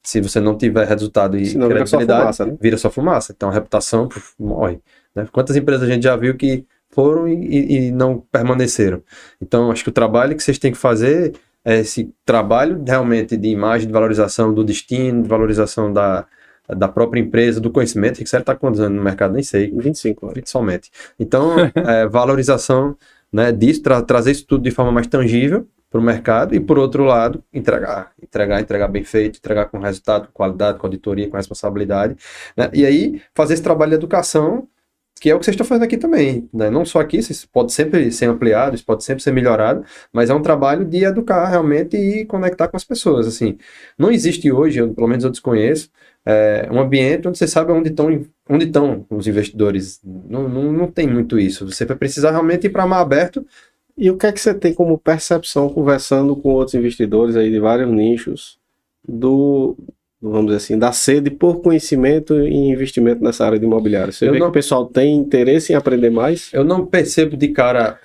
S2: Se você não tiver resultado e
S1: senão
S2: credibilidade, vira só fumaça. Então a reputação morre. Né? Quantas empresas a gente já viu que foram e não permaneceram? Então acho que o trabalho que vocês têm que fazer é esse trabalho realmente de imagem, de valorização do destino, de valorização da própria empresa, do conhecimento. Que você está quantos anos no mercado? Nem sei.
S1: 25 anos.
S2: Somente. Então, valorização, né, disso, trazer isso tudo de forma mais tangível para o mercado e, por outro lado, entregar bem feito, entregar com resultado, com qualidade, com auditoria, com responsabilidade, né? E aí fazer esse trabalho de educação, que é o que vocês estão fazendo aqui também, né? Não só aqui, isso pode sempre ser ampliado, isso pode sempre ser melhorado, mas é um trabalho de educar realmente e conectar com as pessoas, assim. Não existe hoje, pelo menos eu desconheço, um ambiente onde você sabe onde estão os investidores. Não tem muito isso. Você vai precisar realmente ir para mar aberto.
S1: E o que é que você tem como percepção, conversando com outros investidores aí de vários nichos, vamos dizer assim, da sede por conhecimento e investimento nessa área de imobiliário? Você vê que o pessoal tem interesse em aprender mais?
S2: Eu não percebo de cara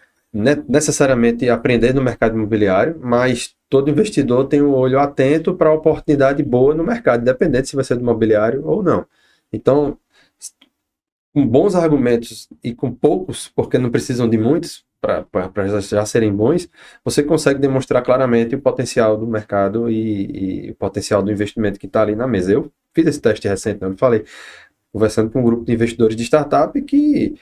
S2: necessariamente aprender no mercado imobiliário, mas todo investidor tem um olho atento para a oportunidade boa no mercado, independente se vai ser do imobiliário ou não. Então, com bons argumentos e com poucos, porque não precisam de muitos, para já serem bons, você consegue demonstrar claramente o potencial do mercado e o potencial do investimento que está ali na mesa. Eu fiz esse teste recente, eu falei, conversando com um grupo de investidores de startup que,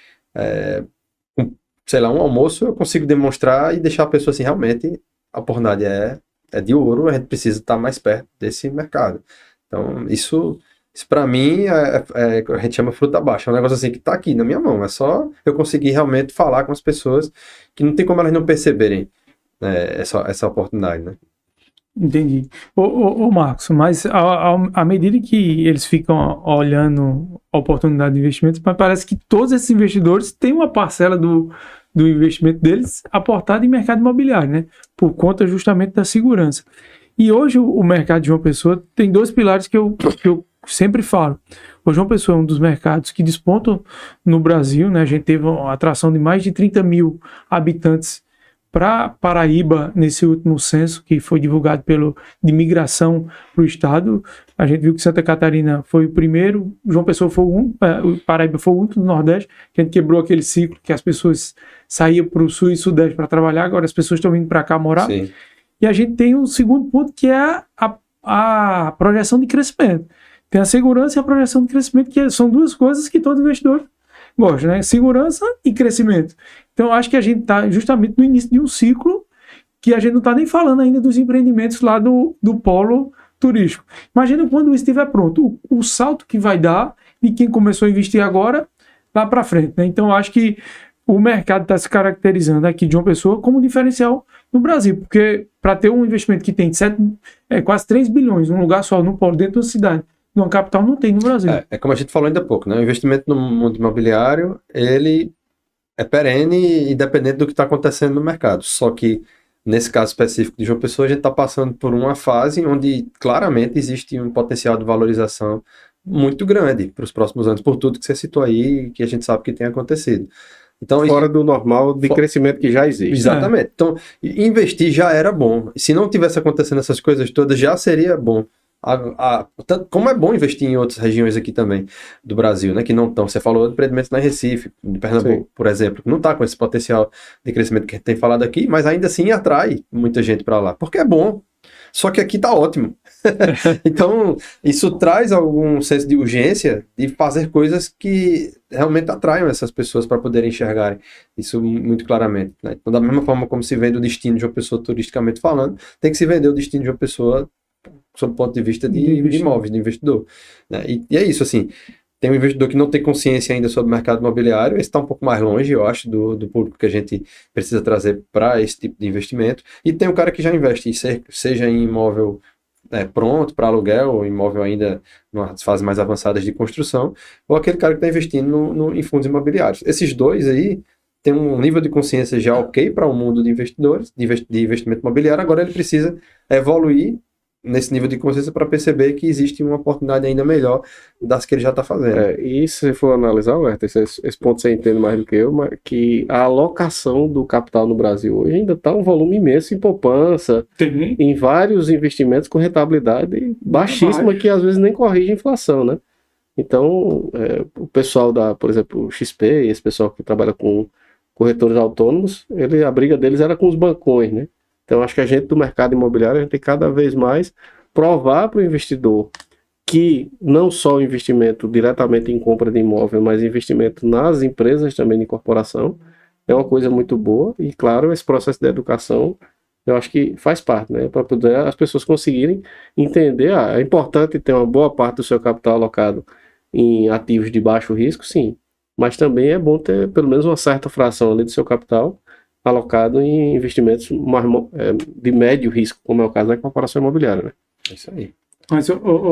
S2: com, sei lá, um almoço eu consigo demonstrar e deixar a pessoa assim, realmente a oportunidade é de ouro, a gente precisa estar mais perto desse mercado. Então, isso para mim, a gente chama fruta baixa. É um negócio assim que está aqui na minha mão. É só eu conseguir realmente falar com as pessoas que não tem como elas não perceberem essa oportunidade, né?
S3: Entendi. Ô Marcos, mas à medida que eles ficam olhando a oportunidade de investimento, parece que todos esses investidores têm uma parcela do investimento deles aportada em mercado imobiliário, né? Por conta justamente da segurança. E hoje o mercado de João Pessoa tem dois pilares que eu sempre falo. O João Pessoa é um dos mercados que despontam no Brasil, né? A gente teve uma atração de mais de 30 mil habitantes para Paraíba nesse último censo que foi divulgado de migração para o estado. A gente viu que Santa Catarina foi o primeiro, João Pessoa foi o Paraíba foi o único do Nordeste, que a gente quebrou aquele ciclo que as pessoas saíam para o Sul e Sudeste para trabalhar, agora as pessoas estão vindo para cá morar.
S2: Sim.
S3: E a gente tem um segundo ponto, que é a projeção de crescimento. Tem a segurança e a projeção de crescimento, que são duas coisas que todo investidor gosta, né? Segurança e crescimento. Então, acho que a gente está justamente no início de um ciclo que a gente não está nem falando ainda dos empreendimentos lá do polo turístico. Imagina quando isso estiver pronto, o salto que vai dar de quem começou a investir agora lá para frente, né? Então, acho que o mercado está se caracterizando aqui de uma pessoa como um diferencial no Brasil, porque para ter um investimento que tem quase 3 bilhões num lugar só, num polo, dentro da cidade, numa capital, não tem no Brasil.
S2: É como a gente falou ainda há pouco, né? O investimento no mundo imobiliário, ele é perene, independente do que está acontecendo no mercado. Só que, nesse caso específico de João Pessoa, a gente está passando por uma fase onde claramente existe um potencial de valorização muito grande para os próximos anos, por tudo que você citou aí, que a gente sabe que tem acontecido. Então,
S1: Fora do normal de crescimento que já existe.
S2: Exatamente. Então, investir já era bom. Se não tivesse acontecendo essas coisas todas, já seria bom. Como é bom investir em outras regiões aqui também do Brasil, né? Que não estão. Você falou de empreendimentos na Recife, de Pernambuco,
S1: Sim.
S2: por exemplo, que não está com esse potencial de crescimento que a gente tem falado aqui, mas ainda assim atrai muita gente para lá, porque é bom. Só que aqui está ótimo. Então, isso traz algum senso de urgência de fazer coisas que realmente atraiam essas pessoas para poderem enxergarem isso muito claramente, né? Então, da mesma forma como se vende o destino de uma pessoa turisticamente falando, tem que se vender o destino de uma pessoa sob o ponto de vista de imóveis, de investidor, né? E é isso, assim, tem um investidor que não tem consciência ainda sobre o mercado imobiliário, esse está um pouco mais longe, eu acho, do público que a gente precisa trazer para esse tipo de investimento, e tem um cara que já investe, seja em imóvel pronto para aluguel, ou imóvel ainda nas fases mais avançadas de construção, ou aquele cara que está investindo em fundos imobiliários. Esses dois aí têm um nível de consciência já ok para o mundo de investidores, de investimento imobiliário, agora ele precisa evoluir nesse nível de consciência para perceber que existe uma oportunidade ainda melhor das que ele já está fazendo.
S1: E se você for analisar, Werther, esse ponto você entende mais do que eu, mas que a alocação do capital no Brasil hoje ainda está um volume imenso em poupança, em vários investimentos com rentabilidade baixíssima, que às vezes nem corrige a inflação, né? Então, o pessoal por exemplo, o XP, esse pessoal que trabalha com corretores autônomos, a briga deles era com os bancões, né? Então, acho que a gente do mercado imobiliário, a gente tem cada vez mais provar para o investidor que não só o investimento diretamente em compra de imóvel, mas investimento nas empresas também de incorporação é uma coisa muito boa. E, claro, esse processo de educação, eu acho que faz parte, né? Para poder as pessoas conseguirem entender, é importante ter uma boa parte do seu capital alocado em ativos de baixo risco, sim. Mas também é bom ter pelo menos uma certa fração ali do seu capital alocado em investimentos de médio risco, como é o caso da incorporação imobiliária, né?
S2: É isso aí.
S3: Mas,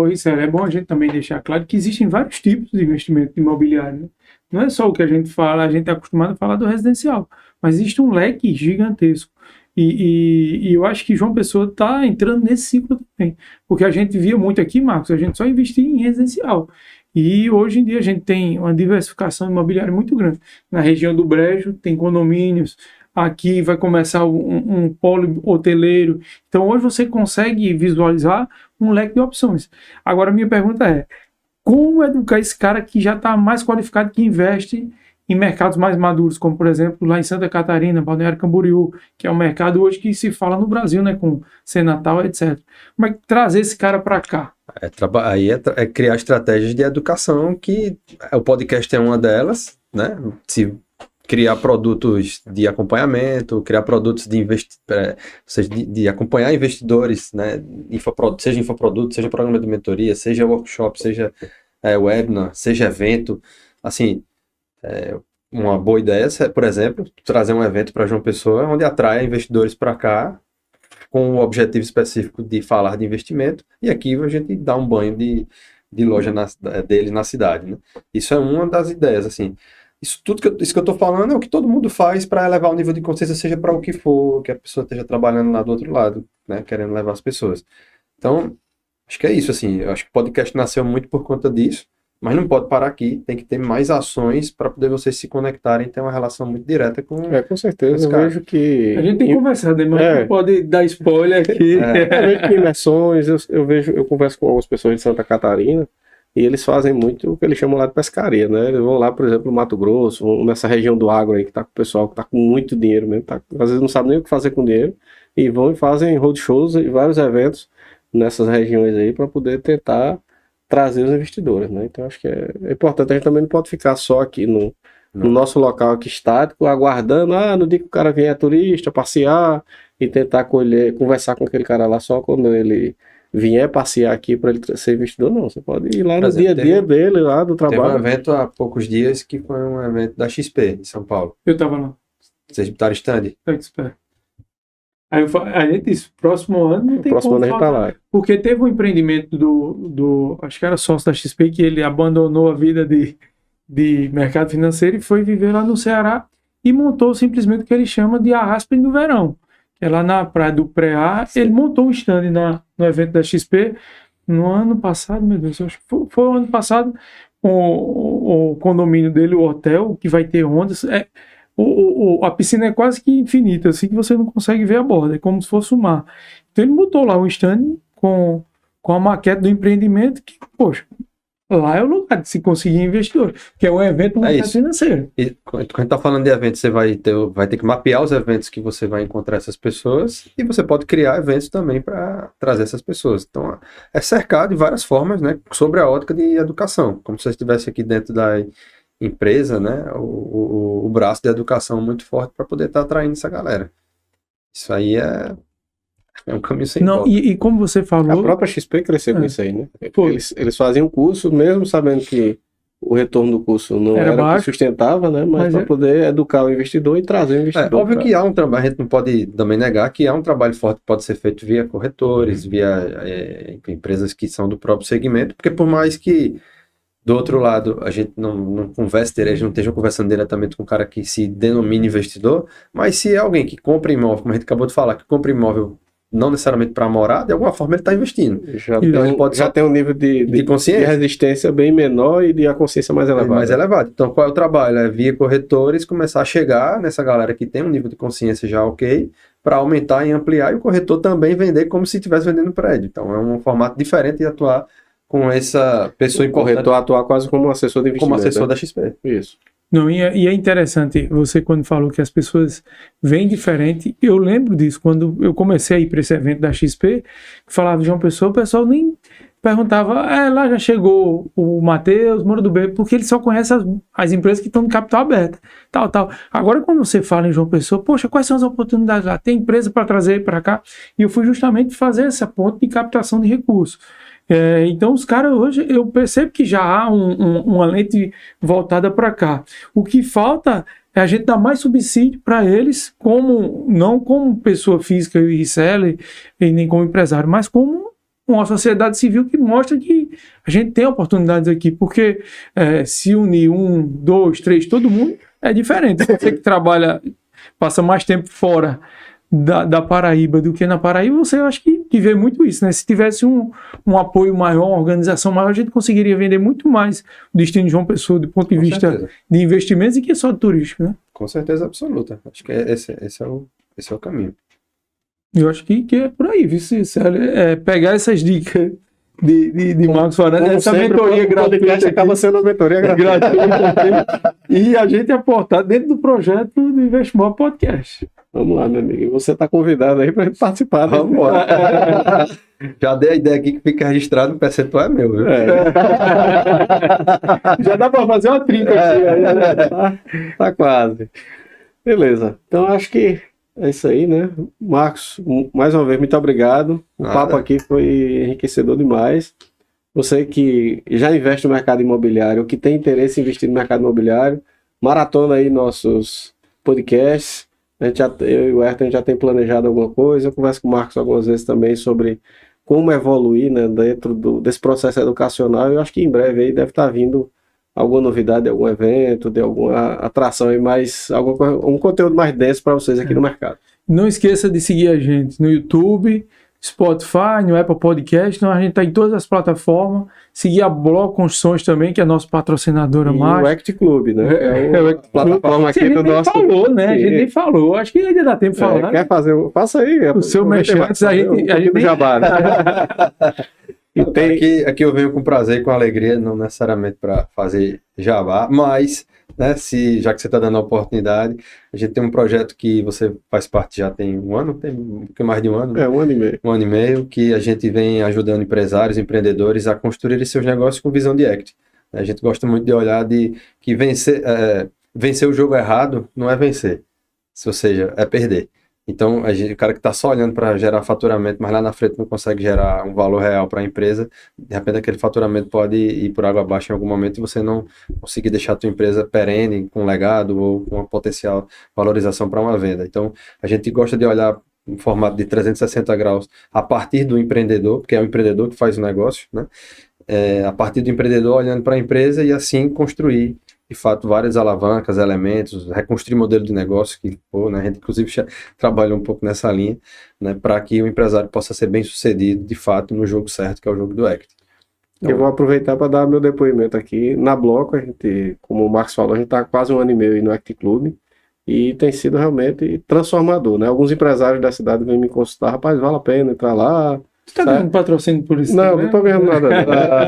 S3: Richard, é bom a gente também deixar claro que existem vários tipos de investimento imobiliário, né? Não é só o que a gente fala, a gente é acostumado a falar do residencial, mas existe um leque gigantesco. E eu acho que João Pessoa está entrando nesse ciclo também, porque a gente via muito aqui, Marcos, a gente só investia em residencial. E hoje em dia a gente tem uma diversificação imobiliária muito grande. Na região do Brejo tem condomínios, aqui vai começar um polo hoteleiro. Então hoje você consegue visualizar um leque de opções. Agora a minha pergunta é, como educar esse cara que já está mais qualificado, que investe em mercados mais maduros, como por exemplo lá em Santa Catarina, Balneário Camboriú, que é um mercado hoje que se fala no Brasil, né, com Senatal, etc. Como é que trazer esse cara para cá?
S2: Aí é criar estratégias de educação, que o podcast é uma delas, né? Se criar produtos de acompanhamento, criar produtos de acompanhar investidores, né? Seja infoproduto, seja programa de mentoria, seja workshop, seja webinar, seja evento. Assim, uma boa ideia é, por exemplo, trazer um evento para João Pessoa, onde atrai investidores para cá, com o objetivo específico de falar de investimento, e aqui a gente dá um banho de loja deles na cidade, né? Isso é uma das ideias, assim. Isso que eu estou falando é o que todo mundo faz para elevar o nível de consciência, seja para o que for, que a pessoa esteja trabalhando lá do outro lado, né, querendo levar as pessoas. Então, acho que é isso, assim. Eu acho que o podcast nasceu muito por conta disso, Mas não pode parar aqui, tem que ter mais ações para poder vocês se conectarem e ter uma relação muito direta com...
S1: Com certeza, eu
S2: cara.
S1: vejo que...
S3: A gente tem conversado, né? Mas não pode dar spoiler aqui.
S1: Eu vejo que imersões, eu converso com algumas pessoas de Santa Catarina, e eles fazem muito o que eles chamam lá de pescaria, né? Eles vão lá, por exemplo, no Mato Grosso, vão nessa região do agro aí, que tá com o pessoal que tá com muito dinheiro mesmo, às vezes não sabe nem o que fazer com dinheiro, e vão e fazem roadshows e vários eventos nessas regiões aí para poder tentar trazer os investidores, né? Então acho que é importante, a gente também não pode ficar só aqui no nosso local aqui estático, aguardando, no dia que o cara vier turista, passear e tentar conversar com aquele cara lá só quando ele vier passear aqui para ele ser investidor, não. Você pode ir lá no dia a dia dele, lá do
S2: Teve
S1: trabalho.
S2: um evento há poucos dias que foi um evento da XP, em São Paulo.
S3: Eu tava lá.
S2: Vocês botaram stand?
S3: Expert. Aí a gente disse, próximo ano não tem
S1: Próximo
S3: como
S1: ano a gente tá
S3: faltar.
S1: lá.
S3: Porque teve um empreendimento do acho que era sócio da XP, que ele abandonou a vida de mercado financeiro e foi viver lá no Ceará e montou simplesmente o que ele chama de a Aspen do verão. É lá na praia do Preá, ele montou um stand no evento da XP no ano passado, meu Deus, acho que foi o ano passado, o condomínio dele, o hotel, que vai ter ondas, a piscina é quase que infinita, assim que você não consegue ver a borda, é como se fosse o mar. Então ele botou lá um stand com a maquete do empreendimento que, poxa, lá é o lugar de se conseguir investidor, que é um evento no mercado financeiro.
S2: E quando a gente tá falando de eventos, você vai ter que mapear os eventos que você vai encontrar essas pessoas e você pode criar eventos também para trazer essas pessoas. Então, é cercado de várias formas, né, sobre a ótica de educação, como se você estivesse aqui dentro da empresa, né, o braço de educação muito forte para poder estar atraindo essa galera. Isso aí é um caminho sem volta.
S3: E como você falou...
S1: A própria XP cresceu com isso aí, né?
S3: Pô.
S1: Eles faziam curso, mesmo sabendo que o retorno do curso não era o que sustentava, né? Mas para poder educar o investidor e trazer o investidor.
S2: Óbvio que há um trabalho, a gente não pode também negar que há um trabalho forte que pode ser feito via corretores, via empresas que são do próprio segmento, porque por mais que do outro lado a gente não converse, a gente não esteja conversando diretamente com um cara que se denomina investidor, mas se é alguém que compra imóvel, como a gente acabou de falar, que compra imóvel não necessariamente para morar, de alguma forma ele está investindo.
S1: Já tem um nível de consciência, de resistência bem menor e de a consciência mais elevada.
S2: Então, qual é o trabalho? É via corretores começar a chegar nessa galera que tem um nível de consciência já ok, para aumentar e ampliar, e o corretor também vender como se estivesse vendendo prédio. Então, é um formato diferente de atuar com essa pessoa importante.
S1: O corretor atuar quase como assessor de investimento.
S2: Como assessor da XP.
S1: Isso.
S3: Não, e é interessante, você quando falou que as pessoas vêm diferente, eu lembro disso, quando eu comecei a ir para esse evento da XP, que falava de João Pessoa, o pessoal nem perguntava, lá já chegou o Matheus, Moura do B, porque ele só conhece as empresas que estão no capital aberto, tal. Agora quando você fala em João Pessoa, poxa, quais são as oportunidades lá? Tem empresa para trazer para cá? E eu fui justamente fazer essa ponte de captação de recursos. Então os caras hoje, eu percebo que já há uma lente voltada para cá. O que falta é a gente dar mais subsídio para eles, não como pessoa física e reseller, e nem como empresário, mas como uma sociedade civil que mostra que a gente tem oportunidades aqui, porque se unir 1, 2, 3, todo mundo é diferente. Você que trabalha, passa mais tempo fora da Paraíba do que na Paraíba, você acha que vê muito isso, né? Se tivesse um apoio maior, uma organização maior, a gente conseguiria vender muito mais o destino de João Pessoa do ponto de vista de investimentos e que só de turístico, né?
S2: Com certeza absoluta. Acho que esse é o caminho.
S3: Eu acho que é por aí, viu, Cícero? Pegar essas dicas de Marcos Fernandes, essa mentoria gratuita
S1: acaba sendo uma mentoria gratuita.
S3: E a gente aportar dentro do projeto do Investimob Podcast.
S1: Vamos lá, meu amigo. Você está convidado aí para a gente participar.
S2: Vamos lá. Já dei a ideia aqui que fica registrado, o percentual é meu, viu?
S3: Já dá para fazer uma trinca aqui.
S1: Tá quase. Beleza. Então acho que é isso aí, né? Marcos, mais uma vez, muito obrigado. O papo aqui foi enriquecedor demais. Você que já investe no mercado imobiliário, ou que tem interesse em investir no mercado imobiliário, maratona aí nossos podcasts. Eu e o Ayrton já tem planejado alguma coisa. Eu converso com o Marcos algumas vezes também sobre como evoluir, né, dentro desse processo educacional. Eu acho que em breve aí deve estar vindo alguma novidade de algum evento, de alguma atração aí, um conteúdo mais denso para vocês aqui no mercado.
S3: Não esqueça de seguir a gente no YouTube, Spotify, no Apple Podcast, então a gente está em todas as plataformas. Seguir a Bloco Construções também, que é a nossa patrocinadora
S1: E
S3: mais.
S1: o Act Club, né?
S3: É o Act Club.
S1: plataforma
S3: A
S1: aqui
S3: gente
S1: do
S3: nem
S1: nosso.
S3: falou, né? A gente
S1: Sim.
S3: nem falou. Acho que ainda dá tempo de falar.
S1: Quer fazer? Faça aí.
S3: O seu
S1: aproveita e
S3: merchan, antes a
S1: fazer
S3: gente- a gente
S1: do
S3: nem-
S1: jabá, né? E tem,
S2: Aqui eu venho com prazer e com alegria, não necessariamente para fazer jabá, mas, né, já que você está dando a oportunidade, a gente tem um projeto que você faz parte já tem um ano, tem um pouquinho mais de um ano, né?
S1: 1 ano e meio.
S2: Um ano e meio, que a gente vem ajudando empresários, empreendedores a construir seus negócios com visão de equity. A gente gosta muito de olhar que vencer o jogo errado não é vencer, ou seja, é perder. Então, o cara que está só olhando para gerar faturamento, mas lá na frente não consegue gerar um valor real para a empresa, de repente aquele faturamento pode ir por água abaixo em algum momento e você não conseguir deixar a tua empresa perene, com legado ou com uma potencial valorização para uma venda. Então, a gente gosta de olhar em formato de 360 graus a partir do empreendedor, porque é o empreendedor que faz o negócio, né? A partir do empreendedor olhando para a empresa e assim construir de fato várias alavancas, elementos, reconstruir modelo de negócio que né, a gente inclusive já trabalha um pouco nessa linha, né, para que o empresário possa ser bem sucedido de fato no jogo certo, que é o jogo do equity.
S1: Eu vou aproveitar para dar meu depoimento aqui. Na Bloco, a gente, como o Marcos falou, a gente está quase 1 ano e meio aí no Act Club e tem sido realmente transformador, né? Alguns empresários da cidade vêm me consultar, rapaz, vale a pena entrar lá.
S3: Você está dando patrocínio por isso?
S1: Não, não tô ganhando nada.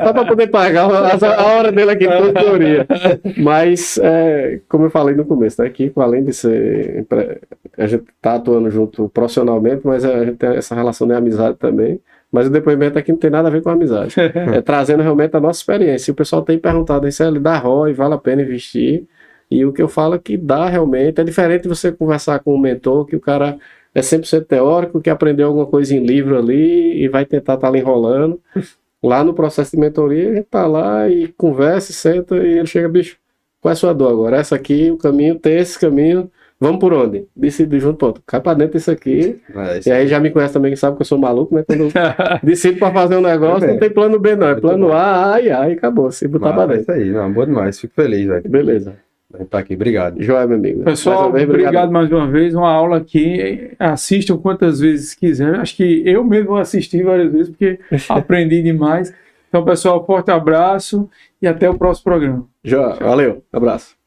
S1: Só para poder pagar a hora dele aqui de consultoria. Mas, como eu falei no começo, né, Kiko, além de ser. A gente está atuando junto profissionalmente, mas a gente tem essa relação de amizade também. Mas o depoimento aqui não tem nada a ver com amizade. É trazendo realmente a nossa experiência. E o pessoal tem perguntado se ele dá ROI, vale a pena investir. E o que eu falo é que dá realmente. É diferente de você conversar com um mentor, que o cara é 100% teórico, que aprendeu alguma coisa em livro ali e vai tentar estar ali enrolando. Lá no processo de mentoria, a gente tá lá e conversa, senta e ele chega, bicho, qual é a sua dor agora? Essa aqui, o caminho, tem esse caminho, vamos por onde? Decide junto, pronto, cai pra dentro disso aqui. E aí já me conhece também, que sabe que eu sou maluco, né? Quando eu decido pra fazer um negócio, não tem plano B não, é plano A, ai, acabou, se botar pra
S2: É
S1: dentro.
S2: isso aí, não, boa demais, fico feliz, velho.
S1: Beleza.
S2: A gente tá aqui, obrigado.
S1: Joia, meu amigo.
S3: Pessoal,
S1: Mais uma vez,
S3: obrigado mais uma vez. Uma aula aqui. Assistam quantas vezes quiserem. Acho que eu mesmo assisti várias vezes, porque aprendi demais. Então, pessoal, forte abraço e até o próximo programa.
S1: Joia, valeu, abraço.